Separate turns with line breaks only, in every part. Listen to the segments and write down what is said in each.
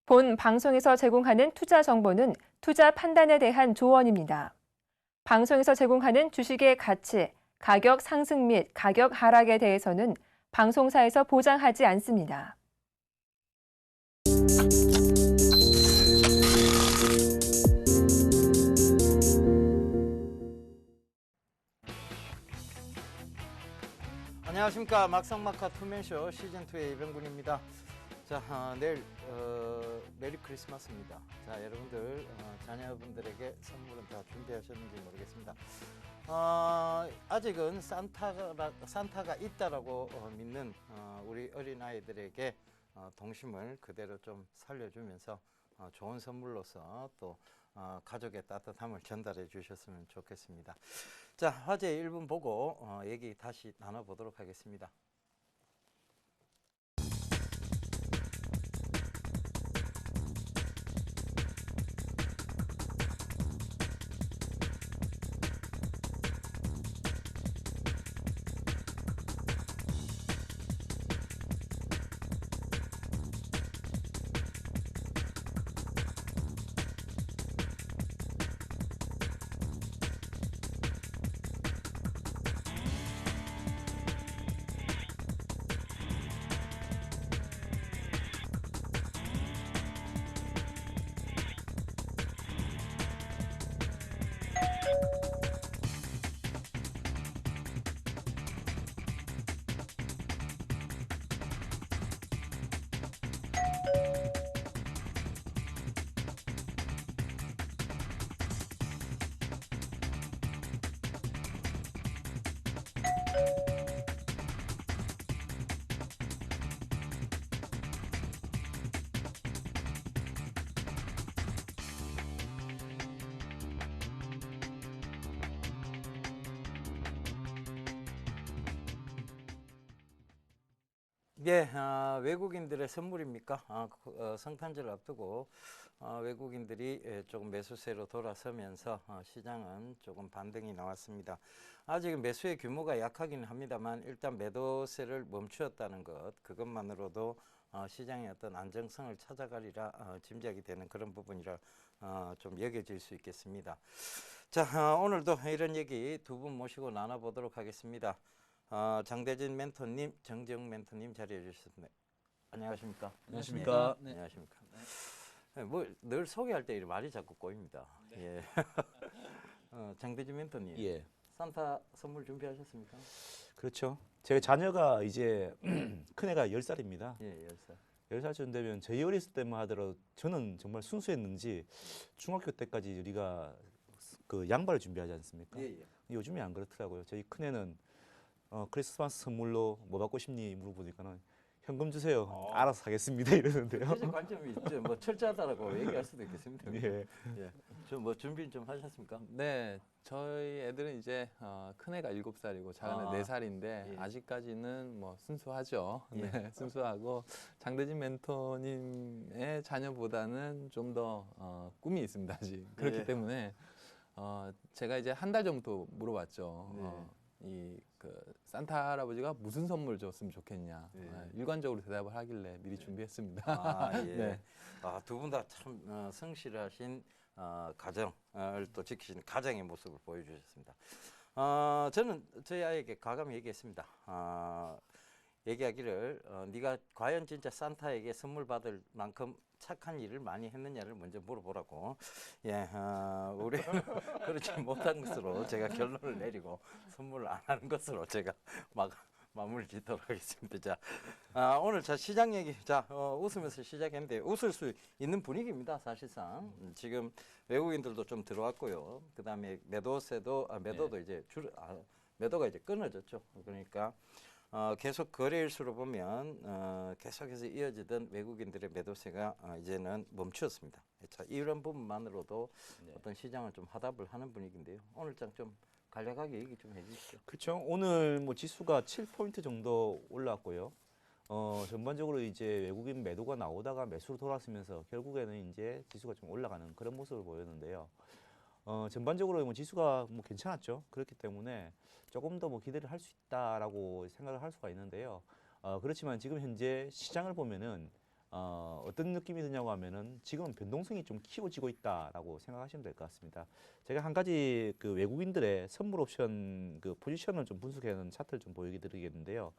본 방송에서 제공하는 투자 정보는 투자 판단에 대한 조언입니다. 방송에서 제공하는 주식의 가치, 가격 상승 및 가격 하락에 대해서는 방송사에서 보장하지 않습니다.
안녕하십니까. 막상막하 투맨쇼 시즌2의 이병군입니다. 자, 내일 메리 크리스마스입니다. 자, 여러분들 자녀분들에게 선물은 다 준비하셨는지 모르겠습니다. 아직은 산타가 있다라고 믿는 우리 어린아이들에게 동심을 그대로 좀 살려주면서 좋은 선물로서 또 가족의 따뜻함을 전달해 주셨으면 좋겠습니다. 자, 화제 1분 보고 얘기 다시 나눠보도록 하겠습니다. 예, 외국인들의 선물입니까? 성탄절을 앞두고 외국인들이 조금 매수세로 돌아서면서 시장은 조금 반등이 나왔습니다. 아직은 매수의 규모가 약하긴 합니다만 일단 매도세를 멈추었다는 것, 그것만으로도 시장의 어떤 안정성을 찾아가리라 짐작이 되는 그런 부분이라 좀 여겨질 수 있겠습니다. 자, 오늘도 이런 얘기 두 분 모시고 나눠보도록 하겠습니다. 장대진 멘토님, 정재웅 멘토님 자리해 주셨습니다. 안녕하십니까?
안녕하십니까?
네. 안녕하십니까? 네, 뭐 늘 소개할 때 말이 자꾸 꼬입니다. 네. 예. 장대진 멘토님,
예.
산타 선물 준비하셨습니까?
그렇죠. 제 자녀가 이제 큰애가 10살입니다.
예, 10살.
10살쯤 되면 저희 어렸을 때만 하더라도 저는 정말 순수했는지 중학교 때까지 우리가 그 양발을 준비하지 않습니까?
예, 예.
요즘에 안 그렇더라고요. 저희 큰애는 크리스마스 선물로 뭐 받고 싶니 물어보니까는 현금 주세요. 알아서 하겠습니다 이러는데요.
사실 관점이 있죠. 뭐 철저하다라고 얘기할 수도 있겠습니다.
예.
예. 좀 뭐 준비 좀 하셨습니까?
네, 저희 애들은 이제 큰애가 7살이고 작은애 4살인데
예.
아직까지는 뭐 순수하죠.
예.
네, 순수하고 장대진 멘토님의 자녀보다는 좀 더 꿈이 있습니다 아직. 그렇기
예.
때문에 제가 이제 한 달 전부터 물어봤죠.
네.
그 산타 할아버지가 무슨 선물 줬으면 좋겠냐.
네.
일관적으로 대답을 하길래 미리 준비했습니다.
예.
네.
두 분 다 참 성실하신 가정을 또 지키시는 가정의 모습을 보여주셨습니다. 저는 저희 아이에게 과감히 얘기했습니다. 얘기하기를 네가 과연 진짜 산타에게 선물 받을 만큼 착한 일을 많이 했느냐를 먼저 물어보라고. 예, 우리 그렇지 못한 것으로 제가 결론을 내리고 선물을 안 하는 것으로 제가 마무리 짓도록 하겠습니다. 자, 오늘 시장 얘기, 웃으면서 시작했는데 웃을 수 있는 분위기입니다. 사실상 지금 외국인들도 좀 들어왔고요. 그 다음에 매도도
네.
이제 매도가 이제 끊어졌죠. 그러니까 계속 거래일수로 보면 계속해서 이어지던 외국인들의 매도세가 이제는 멈추었습니다. 자, 이런 부분만으로도
네.
어떤 시장을 좀 화답을 하는 분위기인데요. 오늘 좀 간략하게 얘기 좀 해주시죠.
그렇죠. 오늘 뭐 지수가 7포인트 정도 올랐고요. 전반적으로 이제 외국인 매도가 나오다가 매수로 돌아서면서 결국에는 이제 지수가 좀 올라가는 그런 모습을 보였는데요. 전반적으로 뭐 지수가 뭐 괜찮았죠. 그렇기 때문에 조금 더 뭐 기대를 할 수 있다라고 생각을 할 수가 있는데요. 그렇지만 지금 현재 시장을 보면은 어떤 느낌이 드냐고 하면은 지금 변동성이 좀 키워지고 있다라고 생각하시면 될 것 같습니다. 제가 한 가지 그 외국인들의 선물 옵션 그 포지션을 좀 분석해놓은 차트를 좀 보여드리겠는데요.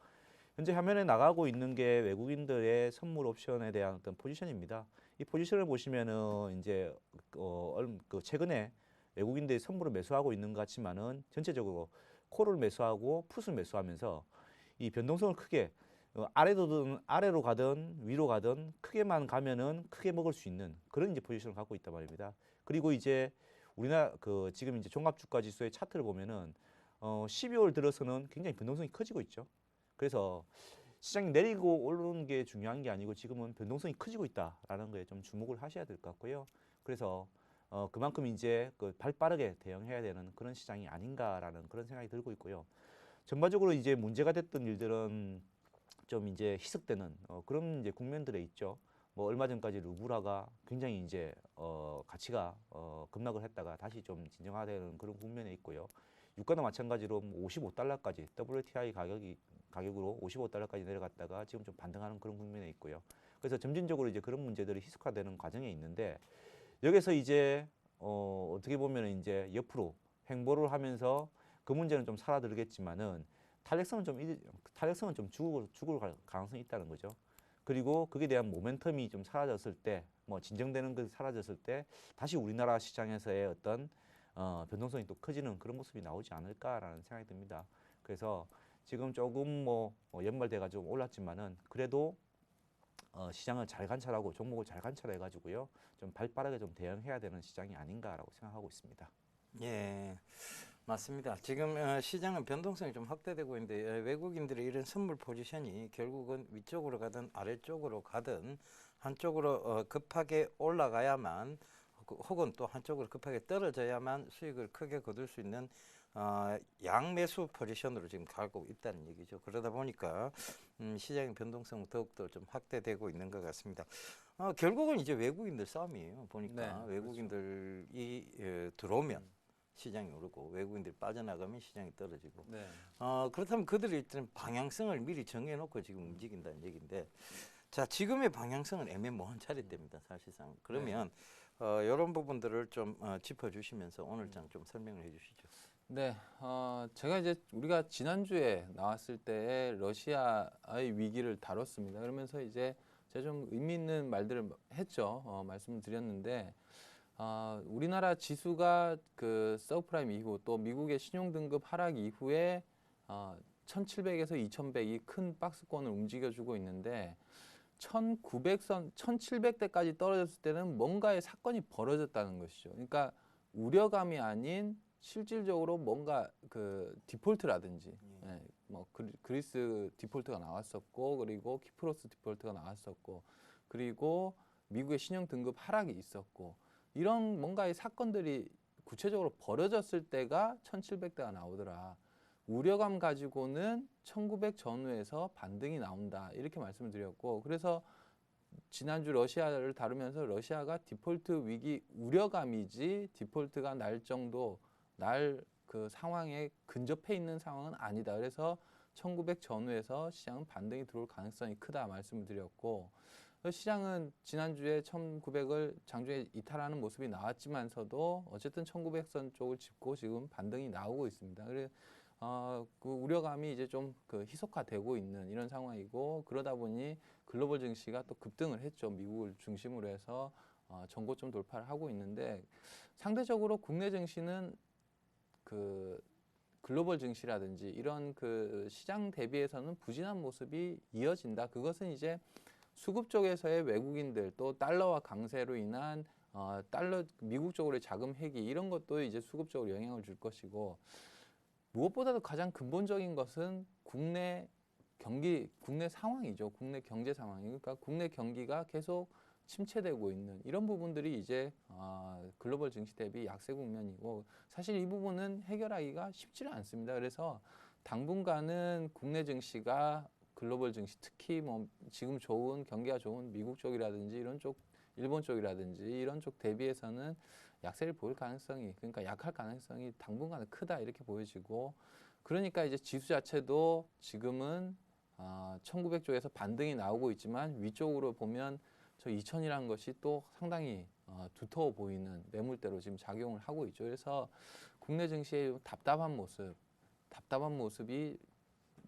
현재 화면에 나가고 있는 게 외국인들의 선물 옵션에 대한 어떤 포지션입니다. 이 포지션을 보시면은 이제 그 최근에 외국인들이 선물을 매수하고 있는 것 같지만은 전체적으로 콜을 매수하고 풋을 매수하면서 이 변동성을 크게 아래로 가든 위로 가든 크게만 가면은 크게 먹을 수 있는 그런 이제 포지션을 갖고 있단 말입니다. 그리고 이제 우리나라 그 지금 이제 종합주가 지수의 차트를 보면은 12월 들어서는 굉장히 변동성이 커지고 있죠. 그래서 시장이 내리고 오르는 게 중요한 게 아니고 지금은 변동성이 커지고 있다라는 거에 좀 주목을 하셔야 될 것 같고요. 그래서 그만큼 이제 그 발 빠르게 대응해야 되는 그런 시장이 아닌가라는 그런 생각이 들고 있고요. 전반적으로 이제 문제가 됐던 일들은 좀 이제 희석되는 그런 이제 국면들에 있죠. 뭐 얼마 전까지 루블화가 굉장히 이제 가치가 급락을 했다가 다시 좀 진정화되는 그런 국면에 있고요. 유가도 마찬가지로 55달러까지 WTI 가격으로 55달러까지 내려갔다가 지금 좀 반등하는 그런 국면에 있고요. 그래서 점진적으로 이제 그런 문제들이 희석화되는 과정에 있는데 여기서 이제 어떻게 보면 이제 옆으로 횡보를 하면서 그 문제는 좀 사라들겠지만은 탄력성은 좀 죽을 가능성이 있다는 거죠. 그리고 그에 대한 모멘텀이 좀 사라졌을 때, 뭐 진정되는 것이 사라졌을 때 다시 우리나라 시장에서의 어떤 변동성이 또 커지는 그런 모습이 나오지 않을까라는 생각이 듭니다. 그래서 지금 조금 뭐 연말돼가 좀 올랐지만은 그래도 시장을 잘 관찰하고 종목을 잘 관찰해 가지고요 좀 발빠르게 좀 대응해야 되는 시장이 아닌가라고 생각하고 있습니다.
예, 맞습니다. 지금 시장은 변동성이 좀 확대되고 있는데 외국인들의 이런 선물 포지션이 결국은 위쪽으로 가든 아래쪽으로 가든 한쪽으로 급하게 올라가야만 혹은 또 한쪽으로 급하게 떨어져야만 수익을 크게 거둘 수 있는 양매수 포지션으로 지금 가고 있다는 얘기죠. 그러다 보니까 시장의 변동성은 더욱더 좀 확대되고 있는 것 같습니다. 결국은 이제 외국인들 싸움이에요. 보니까
네,
외국인들이 들어오면 시장이 오르고 외국인들이 빠져나가면 시장이 떨어지고
네.
그렇다면 그들이 일단 방향성을 미리 정해놓고 지금 움직인다는 얘기인데 자 지금의 방향성은 애매모호한 차례입니다 사실상. 그러면 이런 부분들을 좀 짚어주시면서 오늘 장 좀 설명을 해주시죠.
네, 제가 이제 우리가 지난주에 나왔을 때 러시아의 위기를 다뤘습니다. 그러면서 이제 제가 좀 의미 있는 말들을 했죠. 말씀을 드렸는데, 우리나라 지수가 그 서브프라임 이후 또 미국의 신용등급 하락 이후에 1700에서 2100이 큰 박스권을 움직여주고 있는데 1900선, 1700대까지 떨어졌을 때는 뭔가의 사건이 벌어졌다는 것이죠. 그러니까 우려감이 아닌 실질적으로 뭔가 그 디폴트라든지, 뭐 그리스 디폴트가 나왔었고, 그리고 키프로스 디폴트가 나왔었고, 그리고 미국의 신용 등급 하락이 있었고, 이런 뭔가의 사건들이 구체적으로 벌어졌을 때가 1700대가 나오더라. 우려감 가지고는 1900 전후에서 반등이 나온다. 이렇게 말씀을 드렸고, 그래서 지난주 러시아를 다루면서 러시아가 디폴트 위기 우려감이지 디폴트가 날 정도 그 상황에 근접해 있는 상황은 아니다. 그래서 1900 전후에서 시장은 반등이 들어올 가능성이 크다 말씀을 드렸고, 시장은 지난주에 1900을 장중에 이탈하는 모습이 나왔지만서도 어쨌든 1900선 쪽을 짚고 지금 반등이 나오고 있습니다. 그래서 그 우려감이 이제 좀 그 희석화되고 있는 이런 상황이고, 그러다 보니 글로벌 증시가 또 급등을 했죠. 미국을 중심으로 해서 전고점 돌파를 하고 있는데, 상대적으로 국내 증시는 그 글로벌 증시라든지 이런 그 시장 대비해서는 부진한 모습이 이어진다. 그것은 이제 수급 쪽에서의 외국인들 또 달러와 강세로 인한 달러 미국 쪽으로의 자금 회귀 이런 것도 이제 수급적으로 영향을 줄 것이고, 무엇보다도 가장 근본적인 것은 국내 상황이죠. 국내 경제 상황. 그러니까 국내 경기가 계속 침체되고 있는 이런 부분들이 이제 글로벌 증시 대비 약세 국면이고, 사실 이 부분은 해결하기가 쉽지는 않습니다. 그래서 당분간은 국내 증시가 글로벌 증시, 특히 뭐 지금 경기가 좋은 미국 쪽이라든지 이런 쪽, 일본 쪽이라든지 이런 쪽 대비해서는 약세를 보일 가능성이, 그러니까 약할 가능성이 당분간은 크다 이렇게 보여지고, 그러니까 이제 지수 자체도 지금은 1900쪽에서 반등이 나오고 있지만 위쪽으로 보면 저 2000이라는 것이 또 상당히 두터워 보이는 매물대로 지금 작용을 하고 있죠. 그래서 국내 증시의 답답한 모습이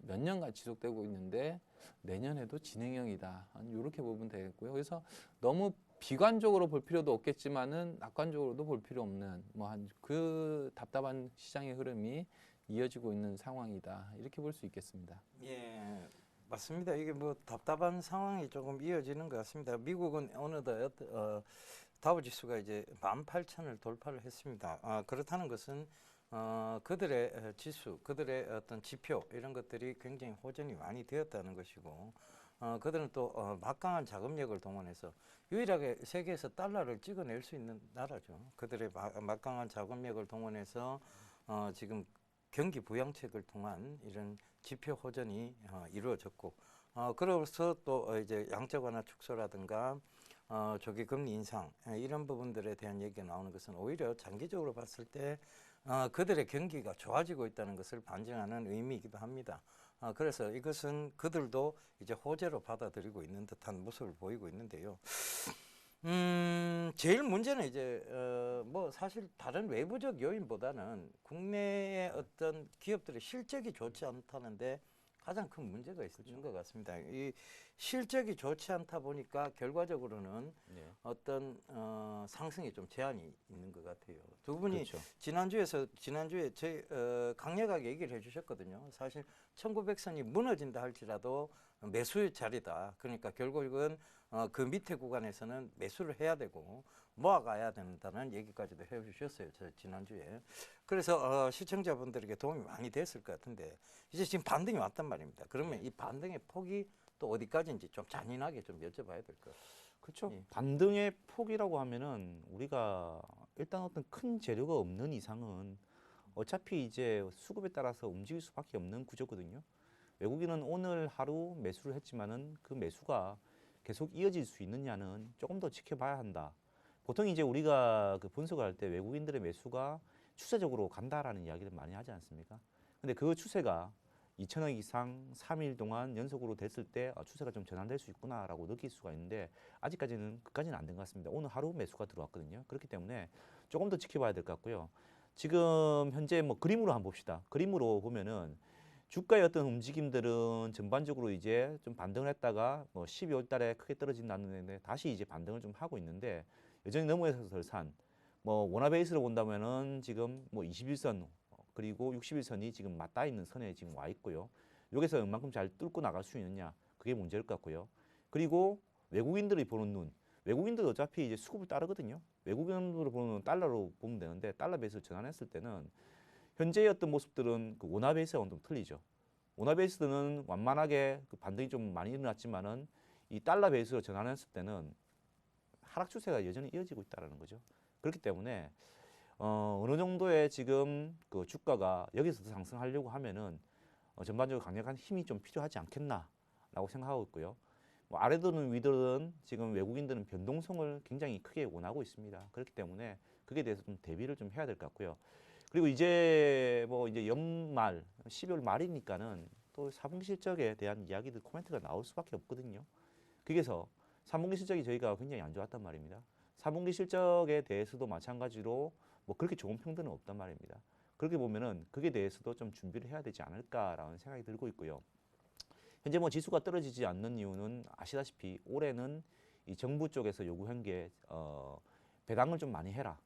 몇 년간 지속되고 있는데 내년에도 진행형이다. 이렇게 보면 되겠고요. 그래서 너무 비관적으로 볼 필요도 없겠지만은 낙관적으로도 볼 필요 없는 뭐 한 그 답답한 시장의 흐름이 이어지고 있는 상황이다. 이렇게 볼 수 있겠습니다.
예, 맞습니다. 이게 뭐 답답한 상황이 조금 이어지는 것 같습니다. 미국은 어느덧 다우 지수가 이제 18,000을 돌파를 했습니다. 그렇다는 것은 그들의 지수, 그들의 어떤 지표 이런 것들이 굉장히 호전이 많이 되었다는 것이고, 그들은 또 막강한 자금력을 동원해서 유일하게 세계에서 달러를 찍어낼 수 있는 나라죠. 그들의 막강한 자금력을 동원해서 지금 경기 부양책을 통한 이런 지표 호전이 이루어졌고, 그로서 또 이제 양적 완화 축소라든가 조기 금리 인상 이런 부분들에 대한 얘기가 나오는 것은 오히려 장기적으로 봤을 때 그들의 경기가 좋아지고 있다는 것을 반증하는 의미이기도 합니다. 그래서 이것은 그들도 이제 호재로 받아들이고 있는 듯한 모습을 보이고 있는데요. 제일 문제는 이제 뭐 사실 다른 외부적 요인보다는 국내의 어떤 기업들의 실적이 좋지 않다는데 가장 큰 문제가 있는 것 같습니다. 이 실적이 좋지 않다 보니까 결과적으로는
네.
어떤 상승에 좀 제한이 있는 것 같아요. 두 분이
그렇죠.
지난주에 저희 강력하게 얘기를 해주셨거든요. 사실 1900선이 무너진다 할지라도 매수의 자리다. 그러니까 결국은 그 밑에 구간에서는 매수를 해야 되고 모아가야 된다는 얘기까지도 해주셨어요. 저 지난주에. 그래서 시청자분들에게 도움이 많이 됐을 것 같은데 이제 지금 반등이 왔단 말입니다. 그러면 이 반등의 폭이 또 어디까지인지 좀 잔인하게 좀 여쭤봐야 될 것 같아요.
그렇죠.
예.
반등의 폭이라고 하면은 우리가 일단 어떤 큰 재료가 없는 이상은 어차피 이제 수급에 따라서 움직일 수밖에 없는 구조거든요. 외국인은 오늘 하루 매수를 했지만은 그 매수가 계속 이어질 수 있느냐는 조금 더 지켜봐야 한다. 보통 이제 우리가 그 분석을 할 때 외국인들의 매수가 추세적으로 간다라는 이야기를 많이 하지 않습니까? 근데 그 추세가 2천억 이상 3일 동안 연속으로 됐을 때 추세가 좀 전환될 수 있구나라고 느낄 수가 있는데 아직까지는 그까지는 안 된 것 같습니다. 오늘 하루 매수가 들어왔거든요. 그렇기 때문에 조금 더 지켜봐야 될 것 같고요. 지금 현재 뭐 그림으로 한번 봅시다. 그림으로 보면은 주가의 어떤 움직임들은 전반적으로 이제 좀 반등을 했다가 뭐 12월 달에 크게 떨어진다는데 다시 이제 반등을 좀 하고 있는데 여전히 너무해서 덜 산. 뭐 원화 베이스로 본다면은 지금 뭐 21선 그리고 61선이 지금 맞닿아 있는 선에 지금 와 있고요. 여기서 얼만큼 잘 뚫고 나갈 수 있느냐 그게 문제일 것 같고요. 그리고 외국인들이 보는 눈, 외국인들 어차피 이제 수급을 따르거든요. 외국인으로 보는 눈 달러로 보면 되는데 달러 베이스를 전환했을 때는 현재의 어떤 모습들은 그 원화 베이스와는 좀 틀리죠. 원화 베이스는 완만하게 그 반등이 좀 많이 일어났지만은 이 달러 베이스로 전환했을 때는 하락 추세가 여전히 이어지고 있다는 거죠. 그렇기 때문에 어느 정도의 지금 그 주가가 여기서 더 상승하려고 하면은 전반적으로 강력한 힘이 좀 필요하지 않겠나라고 생각하고 있고요. 뭐 아래들은 위들은 지금 외국인들은 변동성을 굉장히 크게 원하고 있습니다. 그렇기 때문에 그게 대해서 좀 대비를 좀 해야 될 것 같고요. 그리고 이제 뭐 이제 연말 12월 말이니까는 또 4분기 실적에 대한 이야기들 코멘트가 나올 수밖에 없거든요. 그래서 3분기 실적이 저희가 굉장히 안 좋았단 말입니다. 4분기 실적에 대해서도 마찬가지로 뭐 그렇게 좋은 평들은 없단 말입니다. 그렇게 보면은 그게 대해서도 좀 준비를 해야 되지 않을까라는 생각이 들고 있고요. 현재 뭐 지수가 떨어지지 않는 이유는 아시다시피 올해는 이 정부 쪽에서 요구한 게 배당을 좀 많이 해라.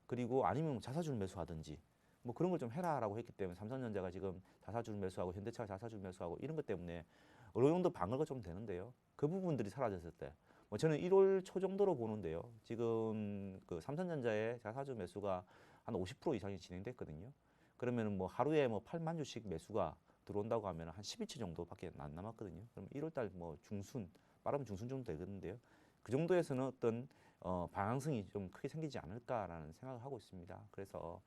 그리고 아니면 자사주를 매수하든지 뭐 그런 걸 좀 해라라고 했기 때문에 삼성전자가 지금 자사주를 매수하고 현대차가 자사주를 매수하고 이런 것 때문에 어느 정도 방어가 좀 되는데요. 그 부분들이 사라졌을 때 뭐 저는 1월 초 정도로 보는데요. 지금 그 삼성전자의 자사주 매수가 한 50% 이상이 진행됐거든요. 그러면 뭐 하루에 뭐 8만 주씩 매수가 들어온다고 하면 한 12주 정도밖에 안 남았거든요. 그럼 1월 달 뭐 중순, 빠르면 중순 정도 되겠는데요. 그 정도에서는 어떤 방향성이 좀 크게 생기지 않을까라는 생각을 하고 있습니다. 그래서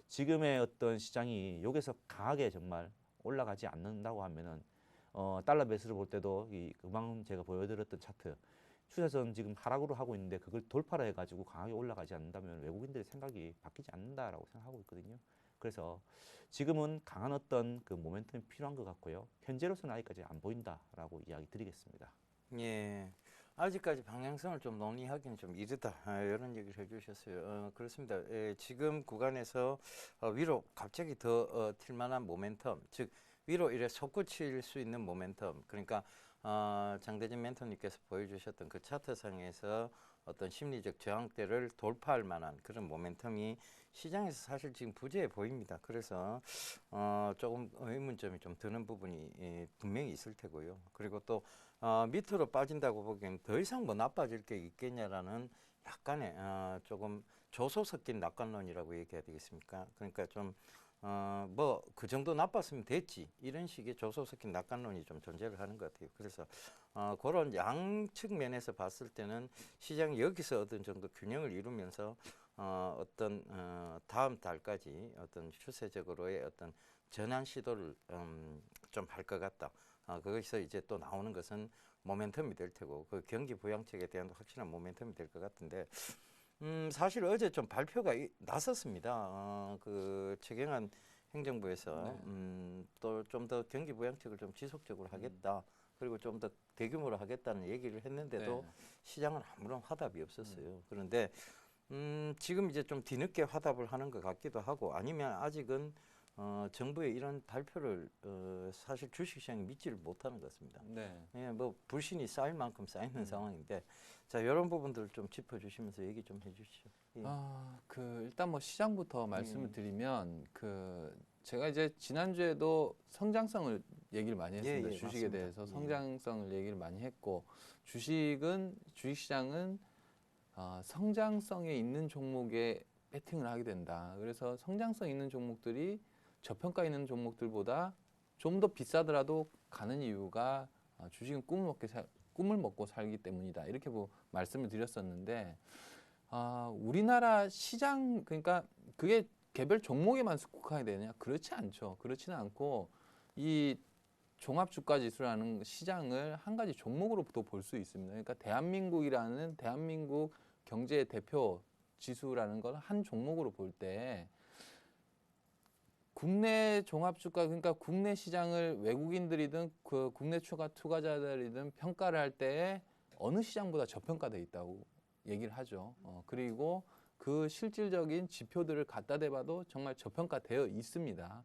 지금의 어떤 시장이 여기서 강하게 정말 올라가지 않는다고 하면은 달러 매수를 볼 때도 이 금방 제가 보여드렸던 차트 추세선 지금 하락으로 하고 있는데 그걸 돌파를 해가지고 강하게 올라가지 않는다면 외국인들의 생각이 바뀌지 않는다라고 생각하고 있거든요. 그래서 지금은 강한 어떤 그 모멘텀이 필요한 것 같고요. 현재로서는 아직까지 안 보인다라고 이야기 드리겠습니다.
예. 아직까지 방향성을 좀 논의하기는 좀 이르다. 이런 얘기를 해주셨어요. 그렇습니다. 예, 지금 구간에서 위로 갑자기 더 튈 만한 모멘텀, 즉 위로 이래 솟구칠 수 있는 모멘텀. 그러니까 장대진 멘토님께서 보여주셨던 그 차트상에서 어떤 심리적 저항대를 돌파할 만한 그런 모멘텀이 시장에서 사실 지금 부재해 보입니다. 그래서 조금 의문점이 좀 드는 부분이 분명히 있을 테고요. 그리고 또 밑으로 빠진다고 보기엔 더 이상 뭐 나빠질 게 있겠냐라는 약간의 조금 조소 섞인 낙관론이라고 얘기해야 되겠습니까? 그러니까 좀 뭐 그 정도 나빴으면 됐지 이런 식의 조소 섞인 낙관론이 좀 존재를 하는 것 같아요. 그래서 그런 양측 면에서 봤을 때는 시장이 여기서 어떤 정도 균형을 이루면서 어떤 다음 달까지 어떤 추세적으로의 어떤 전환 시도를 좀 할 것 같다. 거기서 이제 또 나오는 것은 모멘텀이 될 테고 그 경기 부양책에 대한 확실한 모멘텀이 될 것 같은데 사실 어제 좀 발표가 났었습니다. 그 최경환 행정부에서 또 좀 더 경기 부양책을 좀 지속적으로 하겠다. 그리고 좀 더 대규모로 하겠다는 얘기를 했는데도
네.
시장은 아무런 화답이 없었어요. 그런데 지금 이제 좀 뒤늦게 화답을 하는 것 같기도 하고 아니면 아직은 정부의 이런 발표를 사실 주식시장이 믿지를 못하는 것 같습니다.
네.
예, 뭐 불신이 쌓일 만큼 쌓이는 상황인데 자 이런 부분들을 좀 짚어주시면서 얘기 좀 해주시죠. 예.
그 일단 뭐 시장부터 말씀을
예.
드리면 그 제가 이제 지난주에도 성장성을 얘기를 많이 했습니다.
예,
주식에
맞습니다.
대해서
예.
성장성을 얘기를 많이 했고 주식시장은 성장성에 있는 종목에 베팅을 하게 된다. 그래서 성장성 있는 종목들이 저평가 있는 종목들보다 좀 더 비싸더라도 가는 이유가 주식은 꿈을 먹고 살기 때문이다. 이렇게 말씀을 드렸었는데 우리나라 시장 그러니까 그게 개별 종목에만 국한이 되느냐? 그렇지 않죠. 그렇지는 않고 이 종합주가지수라는 시장을 한 가지 종목으로도 볼 수 있습니다. 그러니까 대한민국 경제 대표 지수라는 걸 한 종목으로 볼 때 국내 종합주가 그러니까 국내 시장을 외국인들이든 그 국내 투자자들이든 평가를 할 때 어느 시장보다 저평가돼 있다고 얘기를 하죠. 그리고 그 실질적인 지표들을 갖다 대봐도 정말 저평가되어 있습니다.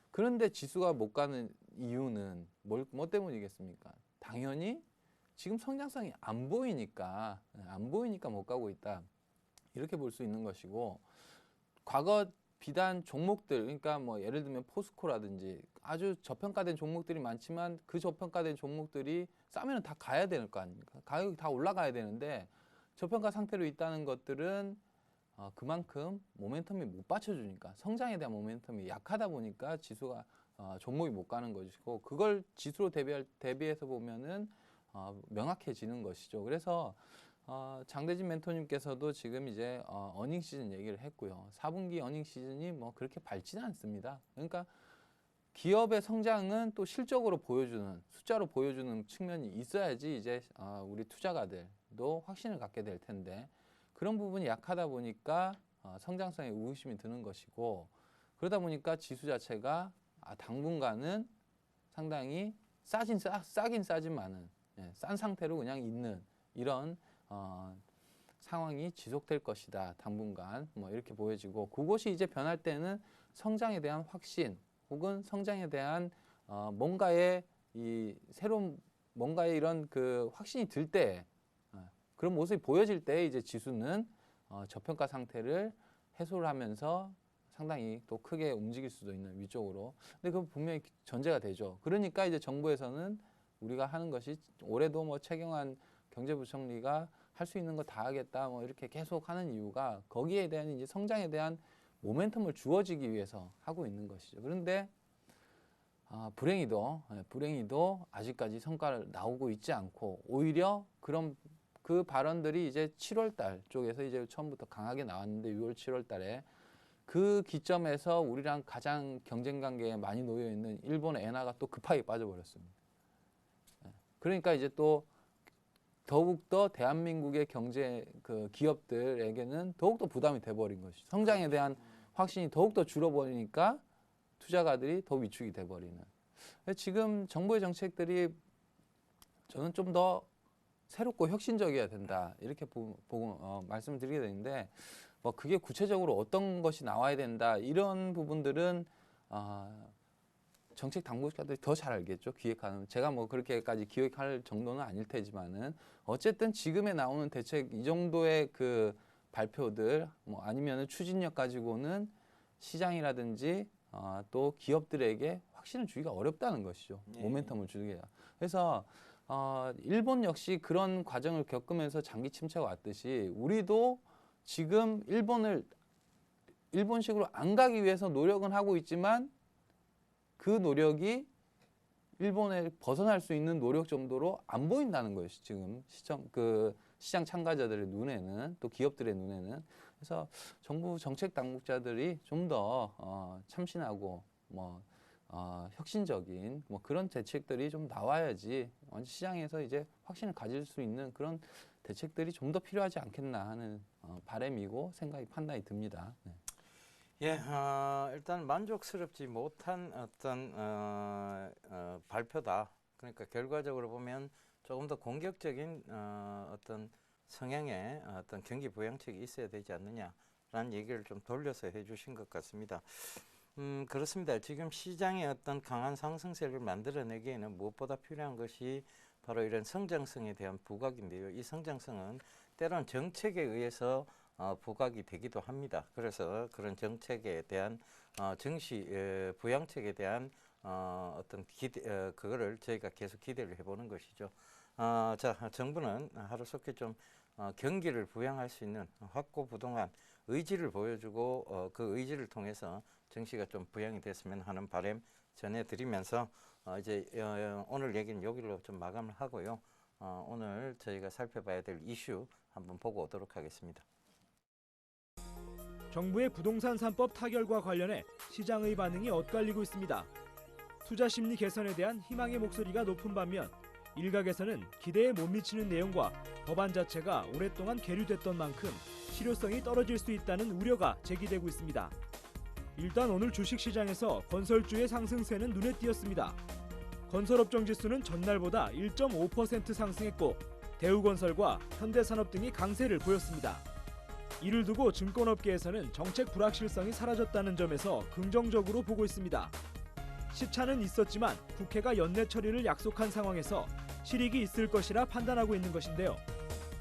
그런데 지수가 못 가는 이유는 뭐 때문이겠습니까? 당연히 지금 성장성이 안 보이니까 못 가고 있다. 이렇게 볼 수 있는 것이고 과거 비단 종목들 그러니까 뭐 예를 들면 포스코라든지 아주 저평가된 종목들이 많지만 그 저평가된 종목들이 싸면 다 가야 되는 거 아닙니까? 가격이 다 올라가야 되는데 저평가 상태로 있다는 것들은 그만큼 모멘텀이 못 받쳐주니까 성장에 대한 모멘텀이 약하다 보니까 지수가 종목이 못 가는 것이고 그걸 지수로 대비해서 보면은 명확해지는 것이죠. 그래서 장대진 멘토님께서도 지금 이제 어닝 시즌 얘기를 했고요. 4분기 어닝 시즌이 뭐 그렇게 밝지는 않습니다. 그러니까 기업의 성장은 또 실적으로 보여주는 숫자로 보여주는 측면이 있어야지 이제 우리 투자가들도 확신을 갖게 될 텐데 그런 부분이 약하다 보니까 성장성에 의구심이 드는 것이고 그러다 보니까 지수 자체가 당분간은 상당히 싸긴 싸지만은 싼 상태로 그냥 있는 이런 상황이 지속될 것이다. 당분간 뭐 이렇게 보여지고 그것이 이제 변할 때는 성장에 대한 확신 혹은 성장에 대한 뭔가의 이 새로운 뭔가의 이런 그 확신이 들 때 그런 모습이 보여질 때 이제 지수는 저평가 상태를 해소를 하면서 상당히 또 크게 움직일 수도 있는 위쪽으로. 근데 그건 분명히 전제가 되죠. 그러니까 이제 정부에서는 우리가 하는 것이 올해도 뭐 최경환 경제부총리가 할 수 있는 거 다 하겠다 뭐 이렇게 계속 하는 이유가 거기에 대한 이제 성장에 대한 모멘텀을 주어지기 위해서 하고 있는 것이죠. 그런데 불행히도 아직까지 성과를 나오고 있지 않고 오히려 그런 그 발언들이 이제 7월 달 쪽에서 이제 처음부터 강하게 나왔는데 6월, 7월 달에 그 기점에서 우리랑 가장 경쟁 관계에 많이 놓여 있는 일본 엔화가 또 급하게 빠져버렸습니다. 그러니까 이제 또 더욱더 대한민국의 경제 그 기업들에게는 더욱더 부담이 돼버린 것이죠. 성장에 대한 확신이 더욱더 줄어버리니까 투자가들이 더 위축이 돼버리는. 지금 정부의 정책들이 저는 좀 더 새롭고 혁신적이어야 된다 이렇게 보고 말씀을 드리게 되는데 뭐 그게 구체적으로 어떤 것이 나와야 된다 이런 부분들은 정책 당국자들이 더 잘 알겠죠. 기획하는 제가 뭐 그렇게까지 기획할 정도는 아닐 테지만은 어쨌든 지금에 나오는 대책 이 정도의 그 발표들 뭐 아니면은 추진력 가지고는 시장이라든지 또 기업들에게 확신을 주기가 어렵다는 것이죠.
예.
모멘텀을 주기가. 그래서 일본 역시 그런 과정을 겪으면서 장기 침체가 왔듯이 우리도 지금 일본식으로 안 가기 위해서 노력은 하고 있지만 그 노력이 일본에 벗어날 수 있는 노력 정도로 안 보인다는 것이 지금 시장 참가자들의 눈에는 또 기업들의 눈에는. 그래서 정부 정책 당국자들이 좀 더 참신하고 혁신적인 그런 대책들이 좀 나와야지 시장에서 이제 확신을 가질 수 있는 그런 대책들이 좀 더 필요하지 않겠나 하는 바람이고 판단이 듭니다. 네.
예, 일단 만족스럽지 못한 어떤 발표다. 그러니까 결과적으로 보면 조금 더 공격적인 어떤 성향의 어떤 경기 부양책이 있어야 되지 않느냐라는 얘기를 좀 돌려서 해주신 것 같습니다. 그렇습니다. 지금 시장의 어떤 강한 상승세를 만들어내기에는 무엇보다 필요한 것이 바로 이런 성장성에 대한 부각인데요. 이 성장성은 때론 정책에 의해서 부각이 되기도 합니다. 그래서 그런 정책에 대한 증시 부양책에 대한 어떤 그거를 저희가 계속 기대를 해보는 것이죠. 자, 정부는 하루속히 좀 경기를 부양할 수 있는 확고부동한 의지를 보여주고 그 의지를 통해서 증시가 좀 부양이 됐으면 하는 바람 전해드리면서 이제 오늘 얘기는 여기로 좀 마감을 하고요. 오늘 저희가 살펴봐야 될 이슈 한번 보고 오도록 하겠습니다.
정부의 부동산 3법 타결과 관련해 시장의 반응이 엇갈리고 있습니다. 투자 심리 개선에 대한 희망의 목소리가 높은 반면 일각에서는 기대에 못 미치는 내용과 법안 자체가 오랫동안 계류됐던 만큼 실효성이 떨어질 수 있다는 우려가 제기되고 있습니다. 일단 오늘 주식시장에서 건설주의 상승세는 눈에 띄었습니다. 건설업종 지수는 전날보다 1.5% 상승했고 대우건설과 현대산업 등이 강세를 보였습니다. 이를 두고 증권업계에서는 정책 불확실성이 사라졌다는 점에서 긍정적으로 보고 있습니다. 시차는 있었지만 국회가 연내 처리를 약속한 상황에서 실익이 있을 것이라 판단하고 있는 것인데요.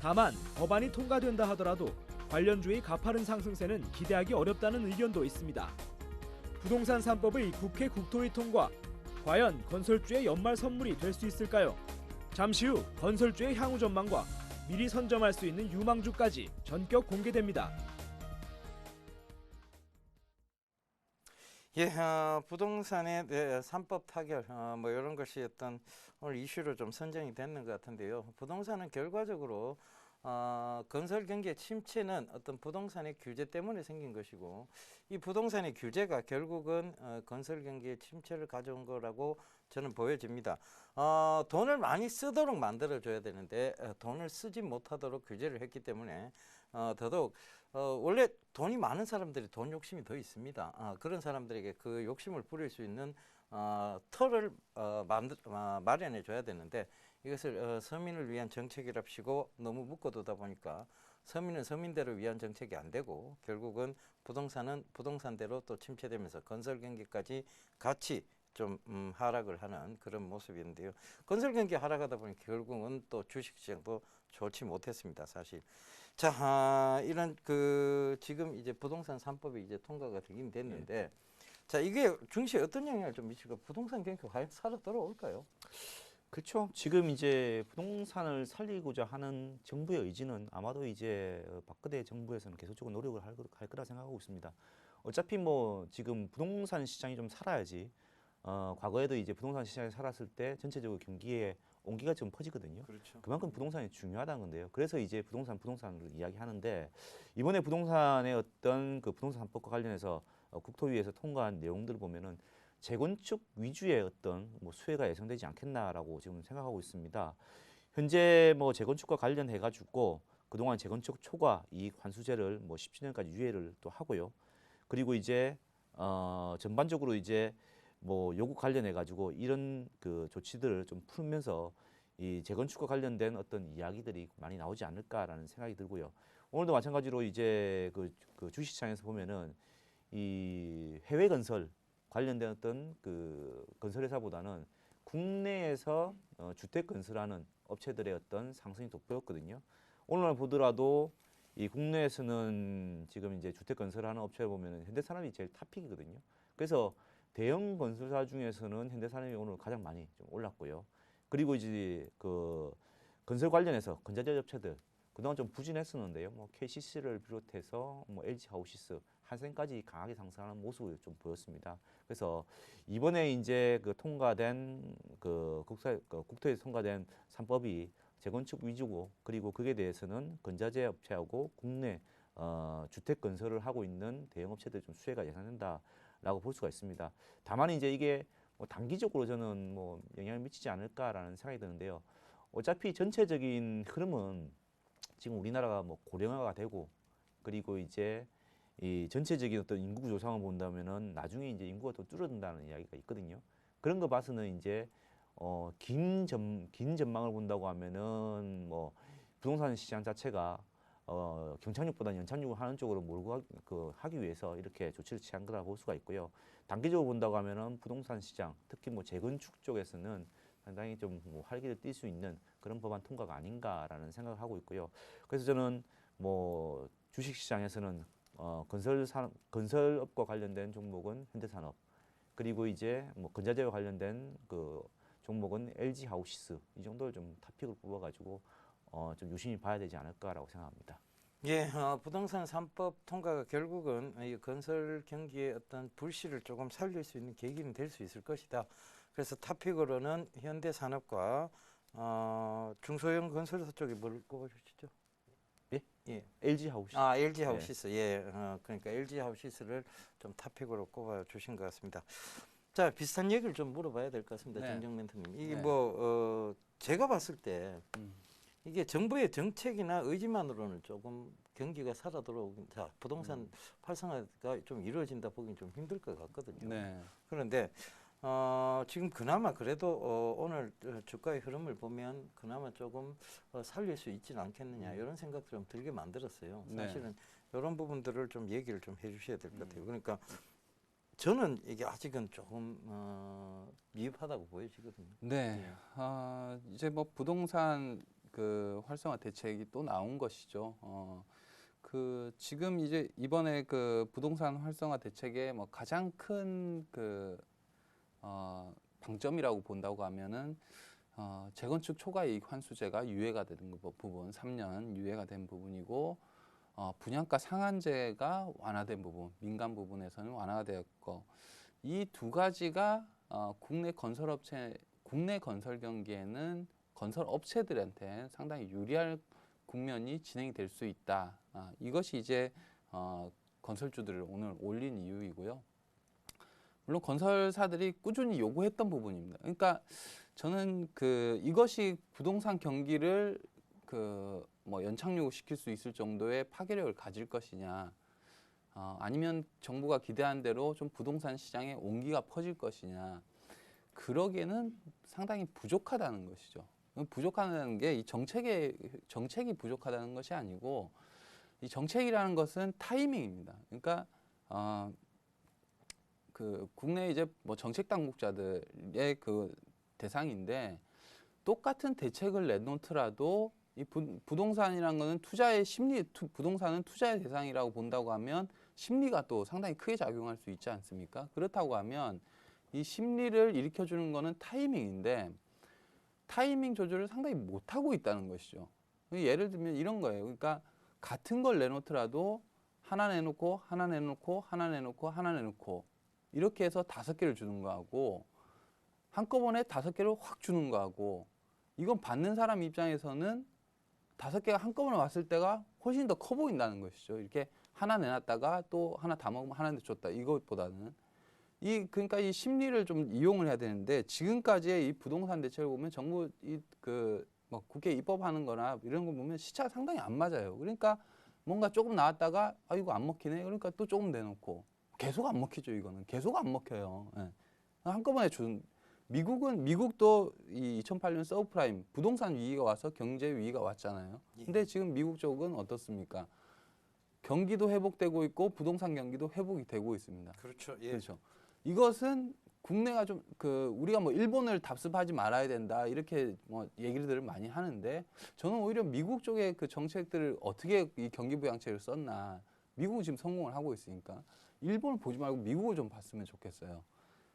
다만 법안이 통과된다 하더라도 관련주의 가파른 상승세는 기대하기 어렵다는 의견도 있습니다. 부동산 3법의 국회 국토위 통과, 과연 건설주의 연말 선물이 될 수 있을까요? 잠시 후 건설주의 향후 전망과 미리 선점할 수 있는 유망주까지 전격 공개됩니다.
예, 부동산의 3법 타결 뭐 이런 것이 어떤 오늘 이슈로 좀 선정이 됐는 것 같은데요. 부동산은 결과적으로 건설 경기의 침체는 어떤 부동산의 규제 때문에 생긴 것이고 이 부동산의 규제가 결국은 건설 경기의 침체를 가져온 거라고 저는 보여집니다. 돈을 많이 쓰도록 만들어줘야 되는데 돈을 쓰지 못하도록 규제를 했기 때문에 더더욱 원래 돈이 많은 사람들이 돈 욕심이 더 있습니다. 그런 사람들에게 그 욕심을 부릴 수 있는 털을 마련해 줘야 되는데 이것을 서민을 위한 정책이랍시고 너무 묶어두다 보니까 서민은 서민대로 위한 정책이 안 되고 결국은 부동산은 부동산대로 또 침체되면서 건설 경기까지 같이 좀 하락을 하는 그런 모습인데요. 건설 경기 하락하다 보니 결국은 또 주식시장도 좋지 못했습니다, 사실. 자, 이런 지금 이제 부동산 3법이 이제 통과가 되긴 됐는데, 자, 이게 증시에 어떤 영향을 좀 미칠까? 부동산 경기가 과연 살아 돌아올까요?
그렇죠. 지금 이제 부동산을 살리고자 하는 정부의 의지는 아마도 이제 박근혜 정부에서는 계속적으로 노력을 할 거라 생각하고 있습니다. 어차피 뭐 지금 부동산 시장이 좀 살아야지. 과거에도 이제 부동산 시장이 살았을 때 전체적으로 경기에 온기가 좀 퍼지거든요.
그렇죠.
그만큼 부동산이 중요하다는 건데요. 그래서 이제 부동산을 이야기하는데 이번에 부동산의 어떤 그 부동산 3법과 관련해서 국토위에서 통과한 내용들을 보면은 재건축 위주의 어떤 뭐 수혜가 예상되지 않겠나라고 지금 생각하고 있습니다. 현재 뭐 재건축과 관련해 가지고 그동안 재건축 초과 이익 환수제를 뭐 17년까지 유예를 또 하고요. 그리고 이제 전반적으로 이제 뭐 요구 관련해 가지고 이런 그 조치들을 좀 풀면서 이 재건축과 관련된 어떤 이야기들이 많이 나오지 않을까라는 생각이 들고요. 오늘도 마찬가지로 이제 그 주식시장에서 보면은 이 해외 건설 관련된 어떤 그 건설회사보다는 국내에서 주택 건설하는 업체들의 어떤 상승이 돋보였거든요. 오늘 보더라도 이 국내에서는 지금 이제 주택 건설하는 업체를 보면은 현대산업이 제일 탑픽이거든요. 그래서 대형 건설사 중에서는 현대산업이 오늘 가장 많이 좀 올랐고요. 그리고 이제 그 건설 관련해서 건자재 업체들 그동안 좀 부진했었는데요. 뭐 KCC를 비롯해서 뭐 LG 하우시스, 한센까지 강하게 상승하는 모습을 좀 보였습니다. 그래서 이번에 이제 그 통과된 국토에서 통과된 3법이 재건축 위주고 그리고 그에 대해서는 건자재 업체하고 국내 주택 건설을 하고 있는 대형 업체들 좀 수혜가 예상된다라고 볼 수가 있습니다. 다만 이제 이게 뭐 단기적으로 저는 뭐 영향을 미치지 않을까라는 생각이 드는데요. 어차피 전체적인 흐름은 지금 우리나라가 뭐 고령화가 되고 그리고 이제 이 전체적인 어떤 인구 조상을 본다면은 나중에 이제 인구가 더 줄어든다는 이야기가 있거든요. 그런 거 봐서는 이제 긴 전망을 본다고 하면은 뭐 부동산 시장 자체가 경착륙보다는 연착륙을 하는 쪽으로 몰고 하기 위해서 이렇게 조치를 취한 거라 볼 수가 있고요. 단기적으로 본다고 하면은 부동산 시장, 특히 뭐 재건축 쪽에서는 상당히 좀 뭐 활기를 띨 수 있는 그런 법안 통과가 아닌가라는 생각을 하고 있고요. 그래서 저는 뭐 주식 시장에서는 건설업과 관련된 종목은 현대산업, 그리고 이제 뭐 건자재와 관련된 그 종목은 LG 하우시스 이 정도를 좀 탑픽을 뽑아가지고 좀 유심히 봐야 되지 않을까라고 생각합니다.
예, 부동산 3법 통과가 결국은 이 건설 경기의 어떤 불씨를 조금 살릴 수 있는 계기는 될 수 있을 것이다. 그래서 탑픽으로는 현대산업과 중소형 건설사 쪽에 뭘 꼽아주시죠?
예?
예.
LG 하우시스.
LG 하우시스. 예. 그러니까 LG 하우시스를 좀 탑픽으로 꼽아 주신 것 같습니다. 자, 비슷한 얘기를 좀 물어봐야 될 것 같습니다.
네.
정정 멘토님. 이게
네.
뭐 제가 봤을 때
음.
이게 정부의 정책이나 의지만으로는 조금 경기가 살아 들어오긴, 자, 부동산 활성화가 좀 이루어진다 보기는 좀 힘들 것 같거든요.
네.
그런데 지금 그나마 그래도 오늘 주가의 흐름을 보면 그나마 조금 살릴 수 있지는 않겠느냐 이런 생각도 좀 들게 만들었어요.
네.
사실은 이런 부분들을 좀 얘기를 좀 해주셔야 될 것 같아요. 그러니까 저는 이게 아직은 조금 미흡하다고 보여지거든요.
네. 이제 뭐 부동산 그 활성화 대책이 또 나온 것이죠. 그 지금 이제 이번에 그 부동산 활성화 대책의 뭐 가장 큰 그 방점이라고 본다고 하면은 재건축 초과이익 환수제가 유예가 되는 부분, 3년 유예가 된 부분이고 분양가 상한제가 완화된 부분, 민간 부분에서는 완화가 되었고 이 두 가지가 국내 건설 경기에는 건설 업체들한테 상당히 유리할 국면이 진행이 될 수 있다. 이것이 이제 건설주들을 오늘 올린 이유이고요. 물론 건설사들이 꾸준히 요구했던 부분입니다. 그러니까 저는 이것이 부동산 경기를 뭐 연착륙 시킬 수 있을 정도의 파괴력을 가질 것이냐, 아니면 정부가 기대한 대로 좀 부동산 시장에 온기가 퍼질 것이냐, 그러기에는 상당히 부족하다는 것이죠. 부족하다는 게 이 정책이 부족하다는 것이 아니고 이 정책이라는 것은 타이밍입니다. 그러니까 국내 이제 뭐 정책 당국자들의 그 대상인데 똑같은 대책을 내놓더라도 이 부동산이라는 거는 부동산은 투자의 대상이라고 본다고 하면 심리가 또 상당히 크게 작용할 수 있지 않습니까? 그렇다고 하면 이 심리를 일으켜주는 거는 타이밍인데 타이밍 조절을 상당히 못하고 있다는 것이죠. 예를 들면 이런 거예요. 그러니까 같은 걸 내놓더라도 하나 내놓고 하나 내놓고 하나 내놓고 하나 내놓고 이렇게 해서 5개를 주는 거하고 한꺼번에 5개를 확 주는 거하고 이건 받는 사람 입장에서는 5개가 한꺼번에 왔을 때가 훨씬 더 커 보인다는 것이죠. 이렇게 하나 내놨다가 또 하나 다 먹으면 하나 줬다 이것보다는 그러니까 이 심리를 좀 이용을 해야 되는데 지금까지의 이 부동산 대책을 보면 정부 뭐 국회 입법하는 거나 이런 거 보면 시차가 상당히 안 맞아요. 그러니까 뭔가 조금 나왔다가 이거 안 먹히네. 그러니까 또 조금 내놓고 계속 안 먹히죠. 이거는 계속 안 먹혀요. 예. 한꺼번에 미국도 이 2008년 서브프라임 부동산 위기가 와서 경제 위기가 왔잖아요. 근데 지금 미국 쪽은 어떻습니까? 경기도 회복되고 있고 부동산 경기도 회복이 되고 있습니다.
그렇죠. 예.
그렇죠. 이것은 국내가 좀 우리가 뭐 일본을 답습하지 말아야 된다 이렇게 뭐 얘기들을 많이 하는데 저는 오히려 미국 쪽의 그 정책들을 어떻게 이 경기 부양책을 썼나 미국은 지금 성공을 하고 있으니까 일본을 보지 말고 미국을 좀 봤으면 좋겠어요.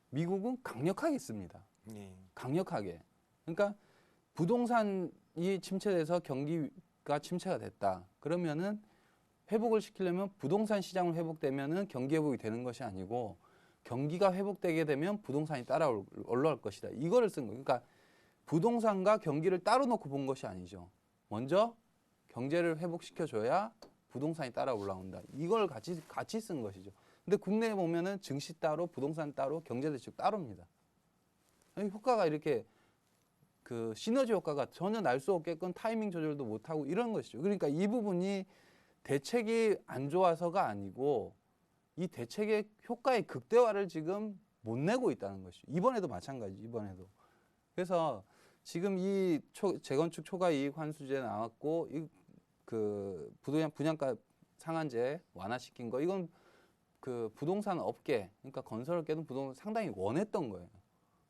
미국은 강력하게 씁니다.
예.
강력하게. 그러니까 부동산이 침체돼서 경기가 침체가 됐다. 그러면은 회복을 시키려면 부동산 시장을 회복되면은 경기 회복이 되는 것이 아니고 경기가 회복되게 되면 부동산이 따라 올라올 것이다. 이거를 쓴 거예요. 그러니까 부동산과 경기를 따로 놓고 본 것이 아니죠. 먼저 경제를 회복시켜줘야 부동산이 따라 올라온다. 이걸 같이 쓴 것이죠. 근데 국내에 보면은 증시 따로, 부동산 따로, 경제 대책 따로입니다. 효과가 이렇게 그 시너지 효과가 전혀 날 수 없게끔 타이밍 조절도 못하고 이런 것이죠. 그러니까 이 부분이 대책이 안 좋아서가 아니고 이 대책의 효과의 극대화를 지금 못 내고 있다는 것이죠. 이번에도 마찬가지, 이번에도. 그래서 지금 이 재건축 초과 이익 환수제 나왔고 그 분양가 상한제 완화시킨 거 이건 그 부동산 업계 그러니까 건설업계는 부동산 상당히 원했던 거예요.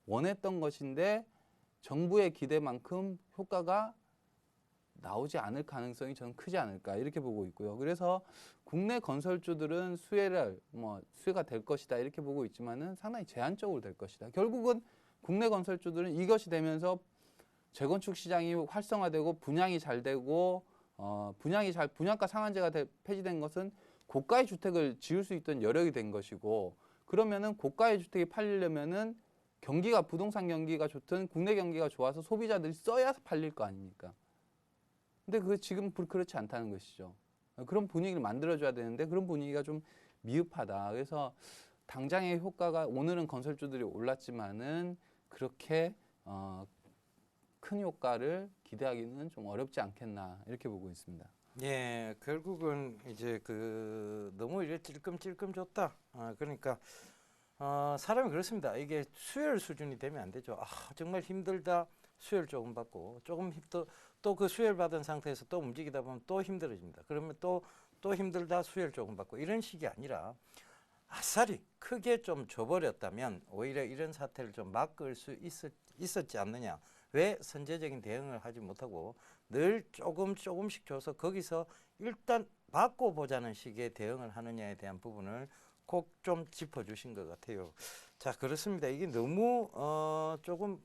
원했던 것인데 정부의 기대만큼 효과가 나오지 않을 가능성이 저는 크지 않을까 이렇게 보고 있고요. 그래서 국내 건설주들은 수혜가 될 것이다 이렇게 보고 있지만은 상당히 제한적으로 될 것이다. 결국은 국내 건설주들은 이것이 되면서 재건축 시장이 활성화되고 분양이 잘 되고 분양가 상한제가 폐지된 것은 고가의 주택을 지을 수 있던 여력이 된 것이고 그러면은 고가의 주택이 팔리려면은 부동산 경기가 좋든 국내 경기가 좋아서 소비자들이 써야 팔릴 거 아닙니까? 근데 지금 그렇지 않다는 것이죠. 그런 분위기를 만들어줘야 되는데 그런 분위기가 좀 미흡하다. 그래서 당장의 효과가 오늘은 건설주들이 올랐지만은 그렇게 큰 효과를 기대하기는 좀 어렵지 않겠나 이렇게 보고 있습니다.
예, 결국은 이제 너무 이래 찔끔찔끔 줬다. 그러니까 사람이 그렇습니다. 이게 수혈 수준이 되면 안 되죠. 정말 힘들다. 수혈 조금 받고 조금 또 그 수혈 받은 상태에서 또 움직이다 보면 또 힘들어집니다. 그러면 또 힘들다 수혈 조금 받고 이런 식이 아니라 아싸리 크게 좀 줘버렸다면 오히려 이런 사태를 좀 막을 수 있었지 않느냐. 왜 선제적인 대응을 하지 못하고 늘 조금씩 줘서 거기서 일단 바꿔보자는 식의 대응을 하느냐에 대한 부분을 꼭 좀 짚어주신 것 같아요. 자, 그렇습니다. 이게 너무 조금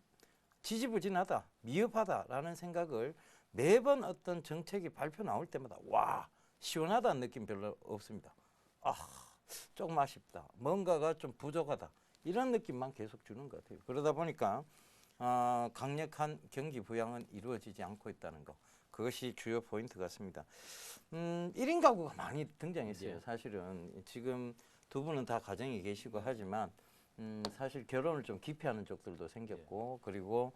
지지부진하다, 미흡하다라는 생각을 매번 어떤 정책이 발표 나올 때마다 와, 시원하다는 느낌 별로 없습니다. 조금 아쉽다. 뭔가가 좀 부족하다. 이런 느낌만 계속 주는 것 같아요. 그러다 보니까 강력한 경기 부양은 이루어지지 않고 있다는 거. 그것이 주요 포인트 같습니다. 1인 가구가 많이 등장했어요. 사실은 지금 두 분은 다 가정에 계시고 하지만 사실 결혼을 좀 기피하는 쪽들도 생겼고 그리고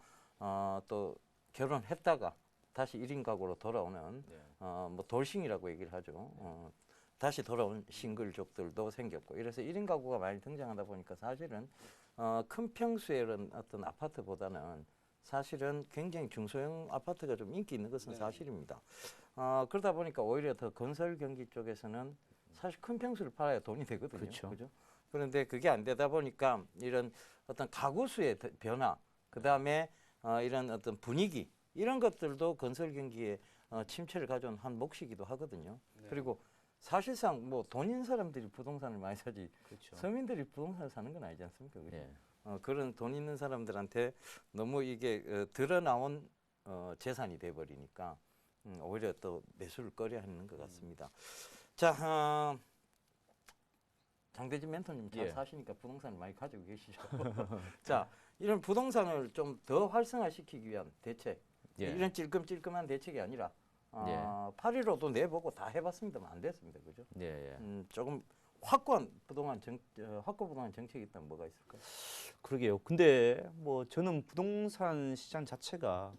또 결혼했다가 다시 1인 가구로 돌아오는 뭐 돌싱이라고 얘기를 하죠. 다시 돌아온 싱글족들도 생겼고 이래서 1인 가구가 많이 등장하다 보니까 사실은 큰 평수의 어떤 아파트보다는 사실은 굉장히 중소형 아파트가 좀 인기 있는 것은 사실입니다. 그러다 보니까 오히려 더 건설 경기 쪽에서는 사실 큰 평수를 팔아야 돈이 되거든요. 그죠? 그런데 그게 안 되다 보니까 이런 어떤 가구 수의 변화, 그 다음에 이런 어떤 분위기 이런 것들도 건설 경기에 침체를 가져온 한 몫이기도 하거든요. 그리고 사실상 뭐 돈 있는 사람들이 부동산을 많이 사지 서민들이 부동산을 사는 건 아니지 않습니까? 그죠? 그런 돈 있는 사람들한테 너무 이게 드러나온 재산이 돼버리니까 오히려 또 매수를 꺼려 하는 것 같습니다. 자, 장대진 멘토님 잘 사시니까 부동산을 많이 가지고 계시죠. 자, 이런 부동산을 좀 더 활성화시키기 위한 대책, 이런 찔끔찔끔한 대책이 아니라 8.15도 내보고 다 해봤습니다만 안 됐습니다. 그죠? 조금 확고한 부동산 정책이 있다면 뭐가 있을까요?
그러게요. 근데 뭐 저는 부동산 시장 자체가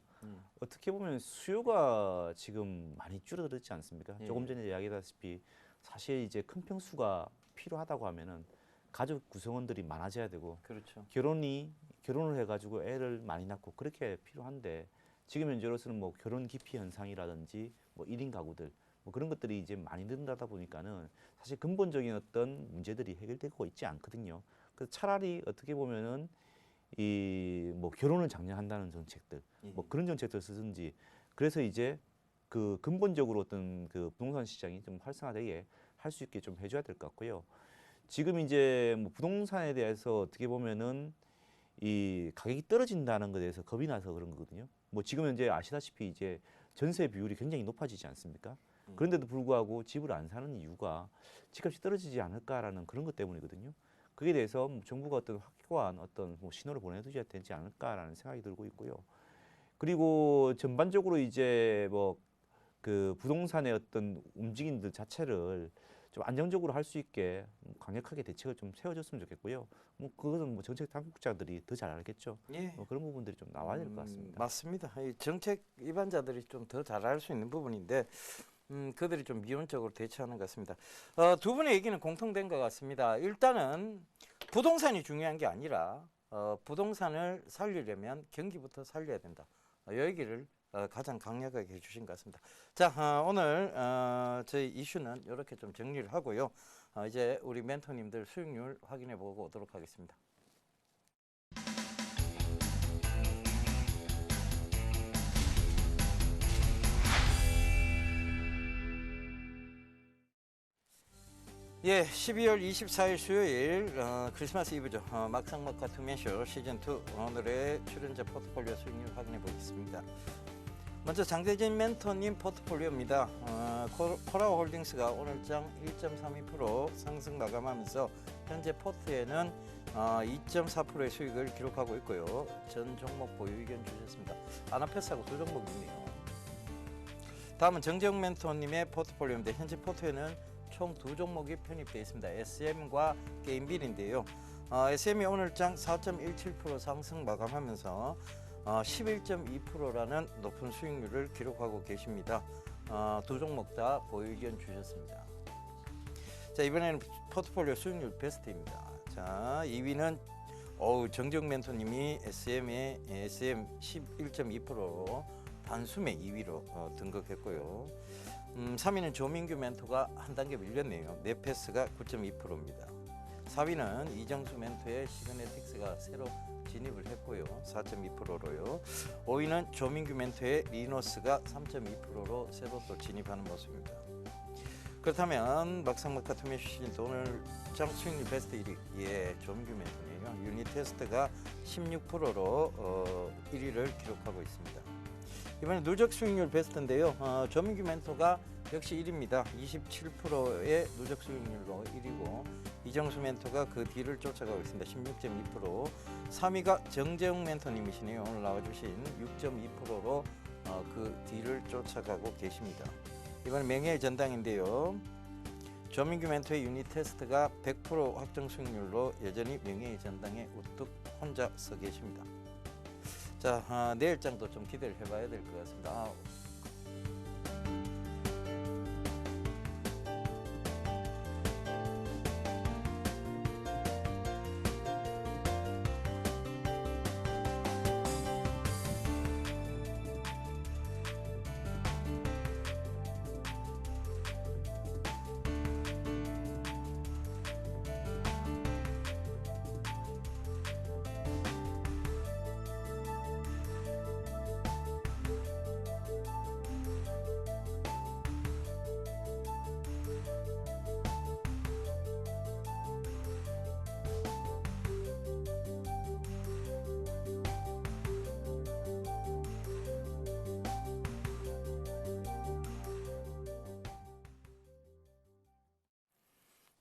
어떻게 보면 수요가 지금 많이 줄어들지 않습니까? 조금 전에 이야기했다시피 사실 이제 큰 평수가 필요하다고 하면은 가족 구성원들이 많아져야 되고
그렇죠.
결혼을 해가지고 애를 많이 낳고 그렇게 필요한데 지금 현재로서는 뭐 결혼 기피 현상이라든지 뭐 1인 가구들 뭐 그런 것들이 이제 많이 늘어나다 보니까는 사실 근본적인 어떤 문제들이 해결되고 있지 않거든요. 그래서 차라리 어떻게 보면은 이 뭐 결혼을 장려한다는 정책들 뭐 그런 정책들 쓰든지 그래서 이제 그 근본적으로 어떤 그 부동산 시장이 좀 활성화되게 할 수 있게 좀 해줘야 될 것 같고요. 지금 이제 뭐 부동산에 대해서 어떻게 보면은 이 가격이 떨어진다는 것에 대해서 겁이 나서 그런 거거든요. 뭐 지금 현재 아시다시피 이제 전세 비율이 굉장히 높아지지 않습니까? 그런데도 불구하고 집을 안 사는 이유가 집값이 떨어지지 않을까라는 그런 것 때문이거든요. 그에 대해서 뭐 정부가 어떤 확고한 어떤 뭐 신호를 보내줘야 되지 않을까라는 생각이 들고 있고요. 그리고 전반적으로 이제 뭐 그 부동산의 어떤 움직임들 자체를 좀 안정적으로 할 수 있게 강력하게 대책을 좀 세워줬으면 좋겠고요. 뭐 그것은 뭐 정책 당국자들이 더 잘 알겠죠.
예.
뭐 그런 부분들이 좀 나와야 될 것 같습니다.
맞습니다. 이 정책 위반자들이 좀 더 잘할 수 있는 부분인데 그들이 좀 미온적으로 대처하는 것 같습니다. 두 분의 얘기는 공통된 것 같습니다. 일단은 부동산이 중요한 게 아니라 부동산을 살리려면 경기부터 살려야 된다. 이 얘기를 가장 강력하게 해주신 것 같습니다. 자, 오늘 저희 이슈는 이렇게 좀 정리를 하고요. 이제 우리 멘토님들 수익률 확인해 보고 오도록 하겠습니다. 예, 12월 24일 수요일 크리스마스 이브죠. 막상막하 투맨쇼 시즌2 오늘의 출연자 포트폴리오 수익률 확인해 보겠습니다. 먼저 장대진 멘토님 포트폴리오입니다. 코라홀딩스가 오늘장 1.32% 상승 마감하면서 현재 포트에는 2.4%의 수익을 기록하고 있고요. 전 종목 보유 의견 주셨습니다. 아나페스하고 두 종목 있네요. 다음은 정재영 멘토님의 포트폴리오인데 현재 포트에는 총 두 종목이 편입되어 있습니다. SM과 게임빌인데요. SM이 오늘장 4.17% 상승 마감하면서 11.2%라는 높은 수익률을 기록하고 계십니다. 두 종목 다 보유 의견 주셨습니다. 자, 이번에는 포트폴리오 수익률 베스트입니다. 자, 2위는 정정 멘토님이 SM의 SM 11.2%로 단숨에 2위로 등극했고요. 3위는 조민규 멘토가 한 단계 밀렸네요. 네페스가 9.2%입니다. 4위는 이정수 멘토의 시그네틱스가 새로 진입을 했고요. 4.2%로요. 5위는 조민규 멘토의 리노스가 3.2%로 새로 또 진입하는 모습입니다. 그렇다면 막상막하 투매쇼 시즌 오늘 장 수익률 베스트 1위 예, 조민규 멘토네요. 유닛 테스트가 16%로 1위를 기록하고 있습니다. 이번에 누적 수익률 베스트인데요. 조민규 멘토가 역시 1위입니다. 27%의 누적 수익률로 1위고 이정수 멘토가 그 뒤를 쫓아가고 있습니다. 16.2%. 3위가 정재웅 멘토님이시네요. 오늘 나와주신 6.2%로 그 뒤를 쫓아가고 계십니다. 이번에 명예의 전당인데요. 조민규 멘토의 유닛 테스트가 100% 확정 수익률로 여전히 명예의 전당에 우뚝 혼자 서 계십니다. 자, 내일장도 좀 기대를 해봐야 될 것 같습니다.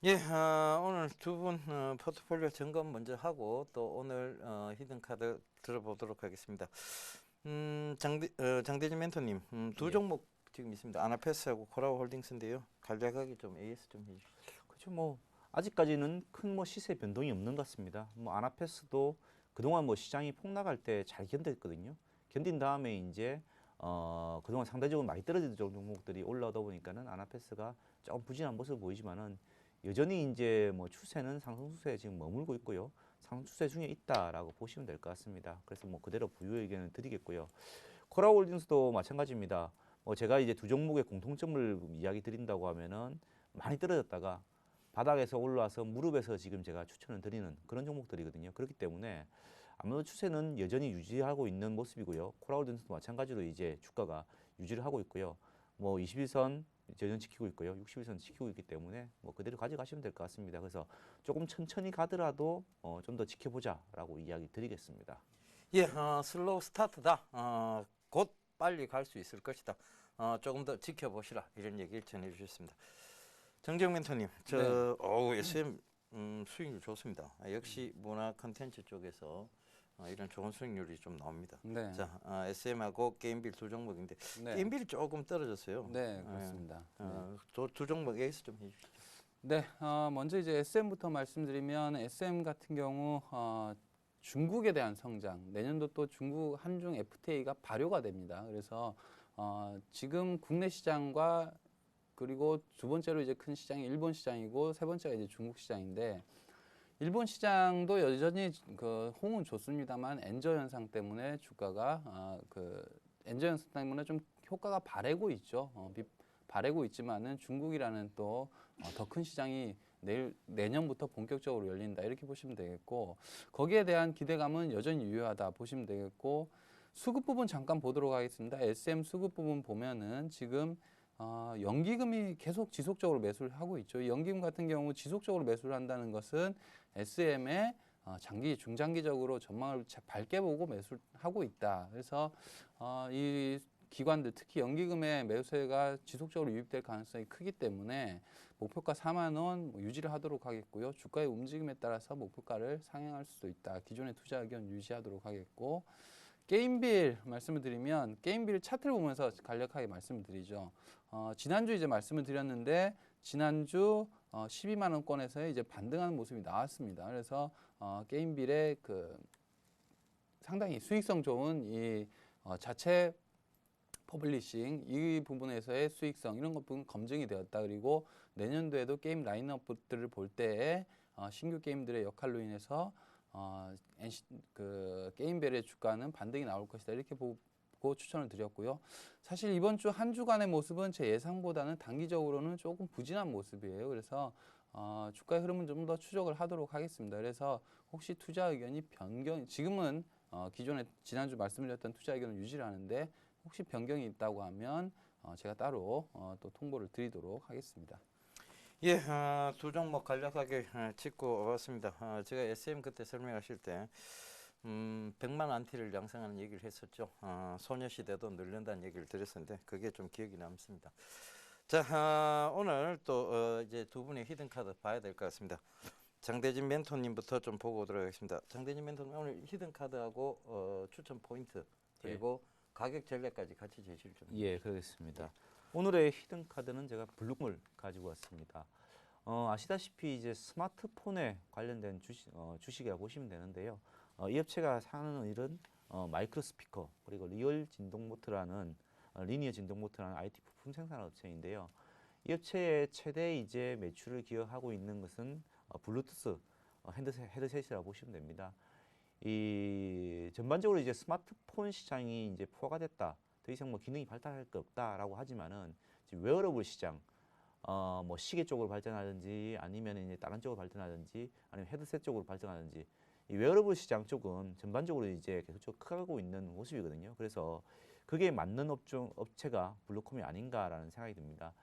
예, 오늘 두 분 포트폴리오 점검 먼저 하고 또 오늘 히든카드 들어보도록 하겠습니다. 장대진 멘토님, 두
예.
종목 지금 있습니다. 아나페스하고 코라홀딩스인데요. 간략하게 좀 AS 좀 해주시죠.
그렇죠. 뭐 아직까지는 큰 뭐 시세 변동이 없는 것 같습니다. 뭐 아나페스도 그동안 뭐 시장이 폭락할 때 잘 견뎠거든요. 견딘 다음에 이제 그동안 상대적으로 많이 떨어지던 종목들이 올라오다 보니까는 아나페스가 조금 부진한 모습을 보이지만은 여전히 이제 뭐 추세는 상승 추세에 지금 머물고 있고요. 상승 추세 중에 있다라고 보시면 될 것 같습니다. 그래서 뭐 그대로 부유 의견을 드리겠고요. 코라홀딩스도 마찬가지입니다. 제가 이제 두 종목의 공통점을 이야기 드린다고 하면은 많이 떨어졌다가 바닥에서 올라와서 무릎에서 지금 제가 추천을 드리는 그런 종목들이거든요. 그렇기 때문에 아무래도 추세는 여전히 유지하고 있는 모습이고요. 코라홀딩스도 마찬가지로 이제 주가가 유지를 하고 있고요. 뭐 21선 여전히 지키고 있고요. 61선 지키고 있기 때문에 뭐 그대로 가져가시면 될 것 같습니다. 그래서 조금 천천히 가더라도 좀 더 지켜보자라고 이야기 드리겠습니다.
예, 슬로우 스타트다. 곧 빨리 갈 수 있을 것이다. 조금 더 지켜보시라 이런 얘기를 전해주셨습니다. 정재영 멘토님, SM 수익률 좋습니다. 역시 문화 콘텐츠 쪽에서 이런 좋은 수익률이 좀 나옵니다.
네.
자, SM하고 게임빌 두 종목인데
네.
게임빌이 조금 떨어졌어요.
네, 그렇습니다.
두 종목 에이스 좀 해주시죠.
네, 먼저 이제 SM부터 말씀드리면 SM 같은 경우 중국에 대한 성장, 내년도 또 중국 한중 FTA가 발효가 됩니다. 그래서 지금 국내 시장과 그리고 두 번째로 이제 큰 시장이 일본 시장이고 세 번째가 이제 중국 시장인데 일본 시장도 여전히 그 호응은 좋습니다만 엔저 현상 때문에 주가가 엔저 현상 때문에 좀 효과가 바래고 있죠. 바래고 있지만은 중국이라는 또 더 큰 시장이 내년부터 본격적으로 열린다 이렇게 보시면 되겠고 거기에 대한 기대감은 여전히 유효하다 보시면 되겠고 수급 부분 잠깐 보도록 하겠습니다. SM 수급 부분 보면은 지금 연기금이 계속 지속적으로 매수를 하고 있죠. 연기금 같은 경우 지속적으로 매수를 한다는 것은 SM의 중장기적으로 전망을 밝게 보고 매수를 하고 있다. 그래서 이 기관들 특히 연기금의 매수세가 지속적으로 유입될 가능성이 크기 때문에 목표가 4만 원 유지를 하도록 하겠고요. 주가의 움직임에 따라서 목표가를 상향할 수도 있다. 기존의 투자 의견 유지하도록 하겠고 게임빌 말씀을 드리면 게임빌 차트를 보면서 간략하게 말씀을 드리죠. 지난주 이제 말씀을 드렸는데 지난주 12만 원권에서의 이제 반등하는 모습이 나왔습니다. 그래서 게임빌의 상당히 수익성 좋은 이 자체 퍼블리싱 이 부분에서의 수익성 이런 것 부분 검증이 되었다. 그리고 내년도에도 게임 라인업들을 볼 때에 신규 게임들의 역할로 인해서 게임별의 주가는 반등이 나올 것이다. 이렇게 보고 추천을 드렸고요. 사실 이번 주 한 주간의 모습은 제 예상보다는 단기적으로는 조금 부진한 모습이에요. 그래서 주가의 흐름은 좀 더 추적을 하도록 하겠습니다. 그래서 혹시 투자 의견이 지금은 기존에 지난주 말씀드렸던 투자 의견을 유지를 하는데 혹시 변경이 있다고 하면 제가 따로 또 통보를 드리도록 하겠습니다.
예, 두 종목 간략하게 짚고 왔습니다. 제가 SM 그때 설명하실 때 100만 안티를 양성하는 얘기를 했었죠. 소녀시대도 늘린다는 얘기를 드렸었는데 그게 좀 기억이 남습니다. 자, 오늘 또 이제 두 분의 히든카드 봐야 될 것 같습니다. 장대진 멘토님부터 좀 보고 오도록 하겠습니다. 장대진 멘토님 오늘 히든카드하고 추천 포인트 그리고 가격 전략까지 같이 제시를 좀 해주시죠.
예, 그렇습니다. 오늘의 히든 카드는 제가 블루콤을 가지고 왔습니다. 아시다시피 이제 스마트폰에 관련된 주식이라고 보시면 되는데요. 이 업체가 하는 일은 마이크로 스피커 그리고 리니어 진동 모터라는 IT 부품 생산 업체인데요. 이 업체의 최대 이제 매출을 기여하고 있는 것은 블루투스 헤드셋이라고 보시면 됩니다. 이 전반적으로 이제 스마트폰 시장이 이제 포화가 됐다. 더 이상 뭐 기능이 발달할 게 없다라고 하지만은 지금 웨어러블 시장, 뭐 시계 쪽으로 발전하든지 아니면 이제 다른 쪽으로 발전하든지 아니면 헤드셋 쪽으로 발전하든지 이 웨어러블 시장 쪽은 전반적으로 이제 계속적으로 커가고 있는 모습이거든요. 그래서 그게 맞는 업체가 블루콤이 아닌가라는 생각이 듭니다.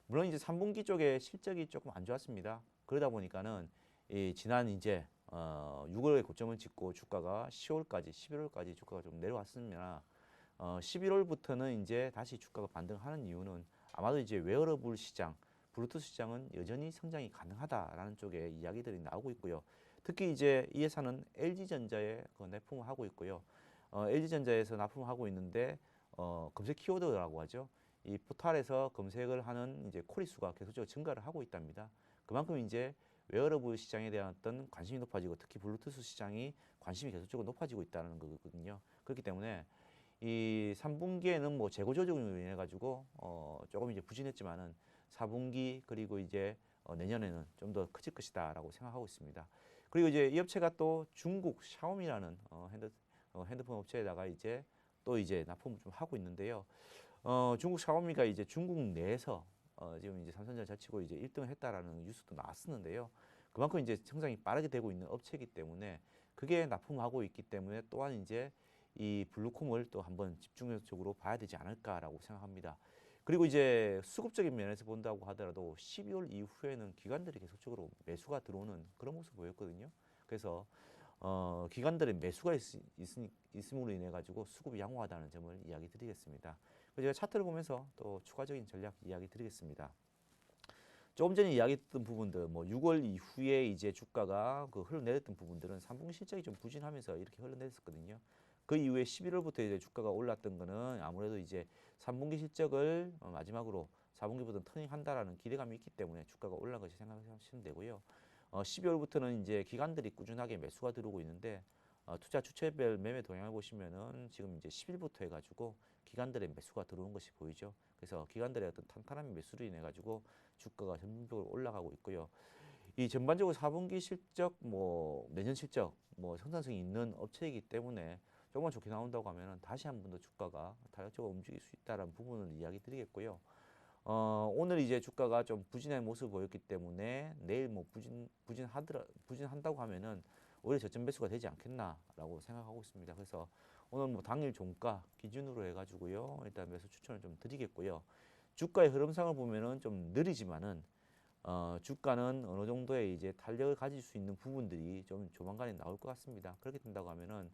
물론 이제 3분기 쪽에 실적이 조금 안 좋았습니다. 그러다 보니까는 이 지난 이제 6월에 고점을 찍고 주가가 10월까지, 11월까지 주가가 좀 내려왔습니다. 11월부터는 이제 다시 주가가 반등하는 이유는 아마도 이제 웨어러블 시장, 블루투스 시장은 여전히 성장이 가능하다라는 쪽에 이야기들이 나오고 있고요. 특히 이제 이 회사는 LG전자에 납품을 하고 있고요. LG전자에서 납품을 하고 있는데 검색 키워드라고 하죠. 이 포털에서 검색을 하는 이제 콜리 수가 계속적으로 증가를 하고 있답니다. 그만큼 이제 웨어러블 시장에 대한 어떤 관심이 높아지고 특히 블루투스 시장이 관심이 계속적으로 높아지고 있다는 거거든요. 그렇기 때문에 이 3분기에는 뭐 재고 조정으로 인해 가지고 조금 이제 부진했지만은 4분기 그리고 이제 내년에는 좀 더 커질 것이다라고 생각하고 있습니다. 그리고 이제 이 업체가 또 중국 샤오미라는 핸드폰 업체에다가 이제 또 이제 납품을 좀 하고 있는데요. 중국 샤오미가 이제 중국 내에서 지금 이제 삼성전자 제치고 이제 1등을 했다라는 뉴스도 나왔었는데요. 그만큼 이제 성장이 빠르게 되고 있는 업체이기 때문에 그게 납품하고 있기 때문에 또한 이제 이 블루콤을 또 한번 집중적으로 봐야 되지 않을까라고 생각합니다. 그리고 이제 수급적인 면에서 본다고 하더라도 12월 이후에는 기관들이 계속적으로 매수가 들어오는 그런 모습을 보였거든요. 그래서 기관들의 매수가 있음으로 인해 가지고 수급이 양호하다는 점을 이야기 드리겠습니다. 그리고 제가 차트를 보면서 또 추가적인 전략 이야기 드리겠습니다. 조금 전에 이야기했던 부분들, 뭐 6월 이후에 이제 주가가 그 흘러내렸던 부분들은 3분기 실적이 좀 부진하면서 이렇게 흘러내렸었거든요. 그 이후에 11월부터 이제 주가가 올랐던 거는 아무래도 이제 3분기 실적을 마지막으로 4분기보다는 터닝한다라는 기대감이 있기 때문에 주가가 올라간 것이 생각하시면 되고요. 12월부터는 이제 기관들이 꾸준하게 매수가 들어오고 있는데 투자 주체별 매매 동향을 보시면은 지금 이제 10일부터 해가지고 기관들의 매수가 들어온 것이 보이죠. 그래서 기관들의 어떤 탄탄한 매수로 인해 가지고 주가가 전반적으로 올라가고 있고요. 이 전반적으로 4분기 실적, 뭐 내년 실적, 뭐 성장성이 있는 업체이기 때문에 조금만 좋게 나온다고 하면은 다시 한 번 더 주가가 탄력적으로 움직일 수 있다는 부분을 이야기 드리겠고요. 오늘 이제 주가가 좀 부진한 모습을 보였기 때문에 내일 뭐 부진한다고 하면은 오히려 저점 매수가 되지 않겠나라고 생각하고 있습니다. 그래서 오늘 뭐 당일 종가 기준으로 해가지고요. 일단 매수 추천을 좀 드리겠고요. 주가의 흐름상을 보면은 좀 느리지만은 주가는 어느 정도의 이제 탄력을 가질 수 있는 부분들이 좀 조만간에 나올 것 같습니다. 그렇게 된다고 하면은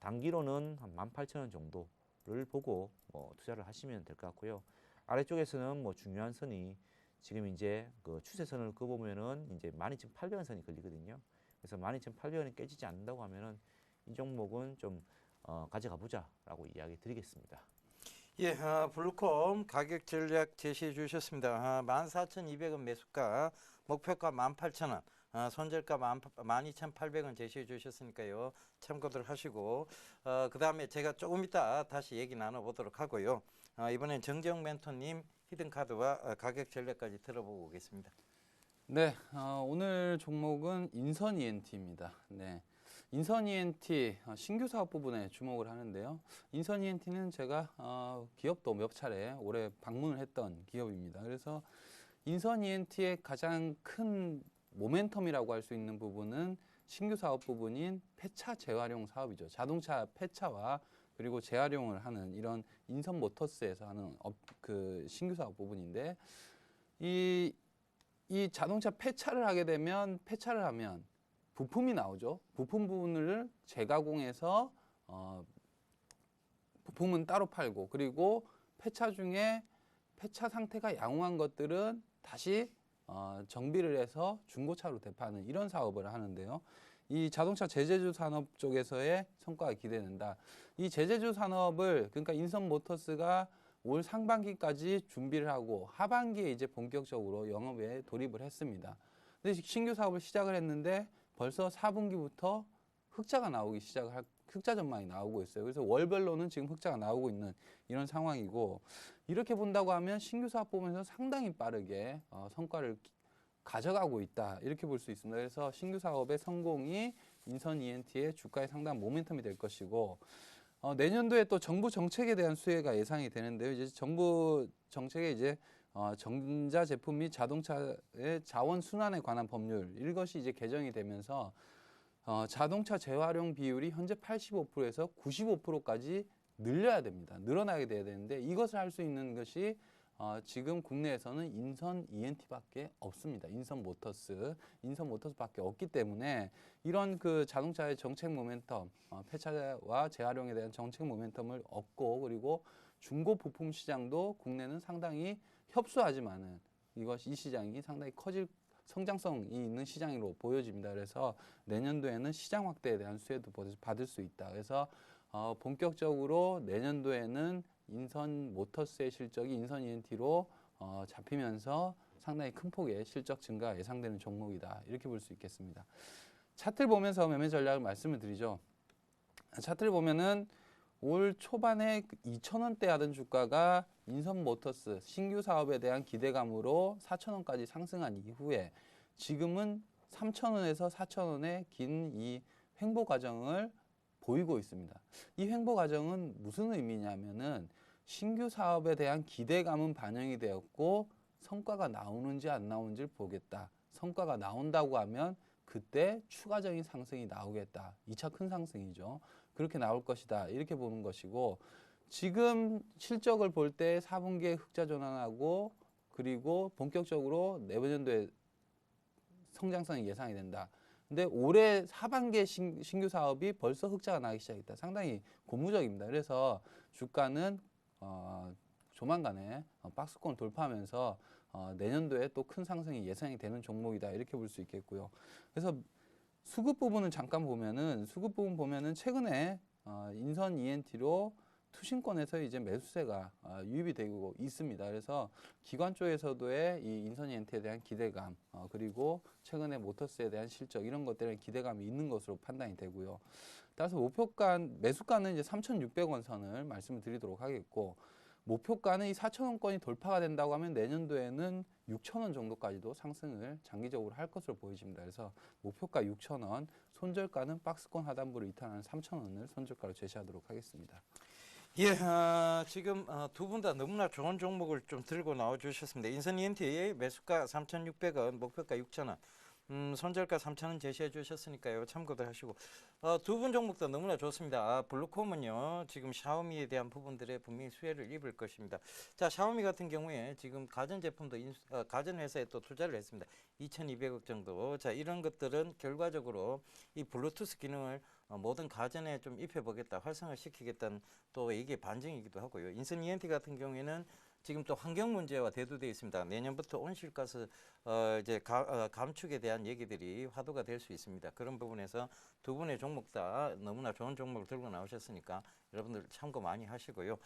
단기로는 한 18,000원 정도를 보고 투자를 하시면 될 것 같고요. 아래쪽에서는 뭐 중요한 선이 지금 이제 그 추세선을 그어보면은 이제 12,800원 선이 걸리거든요. 그래서 12,800원이 깨지지 않는다고 하면은 이 종목은 좀 가져가 보자라고 이야기 드리겠습니다.
예, 블루콤 가격 전략 제시해 주셨습니다. 14,200원 매수가, 목표가 18,000원, 손절가 12,800원 제시해 주셨으니까요. 참고들 하시고, 그 다음에 제가 조금 이따 다시 얘기 나눠보도록 하고요. 이번엔 정재영 멘토님 히든카드와 가격 전략까지 들어보고 오겠습니다.
네, 오늘 종목은 인선 ENT입니다. 네. 인선 ENT 신규 사업 부분에 주목을 하는데요. 인선 ENT는 제가 기업도 몇 차례 올해 방문을 했던 기업입니다. 그래서 인선 ENT의 가장 큰 모멘텀이라고 할 수 있는 부분은 신규 사업 부분인 폐차 재활용 사업이죠. 자동차 폐차와 그리고 재활용을 하는 이런 인선 모터스에서 하는 그 신규 사업 부분인데 이 자동차 폐차를 하면 부품이 나오죠. 부품 부분을 재가공해서 부품은 따로 팔고 그리고 폐차 중에 폐차 상태가 양호한 것들은 다시 정비를 해서 중고차로 되파는 이런 사업을 하는데요. 이 자동차 제재주 산업 쪽에서의 성과가 기대된다. 이 제재주 산업을 그러니까 인선 모터스가 올 상반기까지 준비를 하고 하반기에 이제 본격적으로 영업에 돌입을 했습니다. 근데 신규 사업을 시작을 했는데 벌써 4분기부터 흑자 전망이 나오고 있어요. 그래서 월별로는 지금 흑자가 나오고 있는 이런 상황이고 이렇게 본다고 하면 신규 사업 보면서 상당히 빠르게 성과를 가져가고 있다 이렇게 볼 수 있습니다. 그래서 신규 사업의 성공이 인선 ENT의 주가에 상당한 모멘텀이 될 것이고 내년도에 또 정부 정책에 대한 수혜가 예상이 되는데요. 이제 정부 정책에 이제 전자 제품 및 자동차의 자원 순환에 관한 법률 이것이 이제 개정이 되면서 자동차 재활용 비율이 현재 85%에서 95%까지 늘려야 됩니다. 늘어나게 돼야 되는데 이것을 할 수 있는 것이 지금 국내에서는 인선 ENT밖에 없습니다. 인선 모터스밖에 없기 때문에 이런 그 자동차의 정책 모멘텀, 폐차와 재활용에 대한 정책 모멘텀을 얻고 그리고 중고 부품 시장도 국내는 상당히 협소하지만은 이 시장이 상당히 성장성이 있는 시장으로 보여집니다. 그래서 내년도에는 시장 확대에 대한 수혜도 받을 수 있다. 그래서 본격적으로 내년도에는 인선 모터스의 실적이 인선 ENT로 잡히면서 상당히 큰 폭의 실적 증가 예상되는 종목이다. 이렇게 볼 수 있겠습니다. 차트를 보면서 매매 전략을 말씀을 드리죠. 차트를 보면은 올 초반에 2,000원대 하던 주가가 인선모터스 신규 사업에 대한 기대감으로 4,000원까지 상승한 이후에 지금은 3,000원에서 4,000원의 긴 이 횡보 과정을 보이고 있습니다. 이 횡보 과정은 무슨 의미냐면은 신규 사업에 대한 기대감은 반영이 되었고 성과가 나오는지 안 나오는지를 보겠다. 성과가 나온다고 하면 그때 추가적인 상승이 나오겠다. 2차 큰 상승이죠. 그렇게 나올 것이다. 이렇게 보는 것이고 지금 실적을 볼 때 4분기에 흑자 전환하고 그리고 본격적으로 내년 연도에 성장성이 예상이 된다. 근데 올해 하반기에 신규 사업이 벌써 흑자가 나기 시작했다. 상당히 고무적입니다. 그래서 주가는 조만간에 박스권 돌파하면서 내년도에 또 큰 상승이 예상이 되는 종목이다. 이렇게 볼 수 있겠고요. 그래서 수급 부분은 잠깐 보면은 수급 부분 보면은 최근에 인선 ENT로 투신권에서 이제 매수세가 유입이 되고 있습니다. 그래서 기관 쪽에서도의 이 인선 ENT에 대한 기대감 그리고 최근에 모터스에 대한 실적 이런 것들에 기대감이 있는 것으로 판단이 되고요. 따라서 목표가 매수가는 이제 3,600원 선을 말씀을 드리도록 하겠고 목표가는 이 4,000원권이 돌파가 된다고 하면 내년도에는 6,000원 정도까지도 상승을 장기적으로 할 것으로 보여집니다. 그래서 목표가 6,000원, 손절가는 박스권 하단부를 이탈하는 3,000원을 손절가로 제시하도록 하겠습니다.
예, 지금 두 분 다 너무나 좋은 종목을 좀 들고 나와주셨습니다. 인선 ENT 매수가 3,600원, 목표가 6,000원. 손절가 3,000원 제시해 주셨으니까요. 참고도 하시고. 두 분 종목도 너무나 좋습니다. 블루콤은요. 지금 샤오미에 대한 부분들에 분명히 수혜를 입을 것입니다. 자, 샤오미 같은 경우에 지금 가전제품도 가전회사에 또 투자를 했습니다. 2,200억 정도. 자, 이런 것들은 결과적으로 이 블루투스 기능을 모든 가전에 좀 입혀보겠다, 활성화시키겠다는 또 이게 반증이기도 하고요. 인선 ENT 같은 경우에는 지금 또 환경 문제와 대두되어 있습니다. 내년부터 온실가스 이제 감축에 대한 얘기들이 화두가 될 수 있습니다. 그런 부분에서 두 분의 종목 다 너무나 좋은 종목을 들고 나오셨으니까 여러분들 참고 많이 하시고요.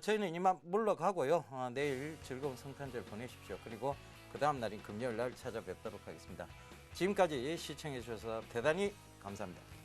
저희는 이만 물러가고요. 내일 즐거운 성탄절 보내십시오. 그리고 그 다음 날인 금요일 날 찾아뵙도록 하겠습니다. 지금까지 시청해 주셔서 대단히 감사합니다.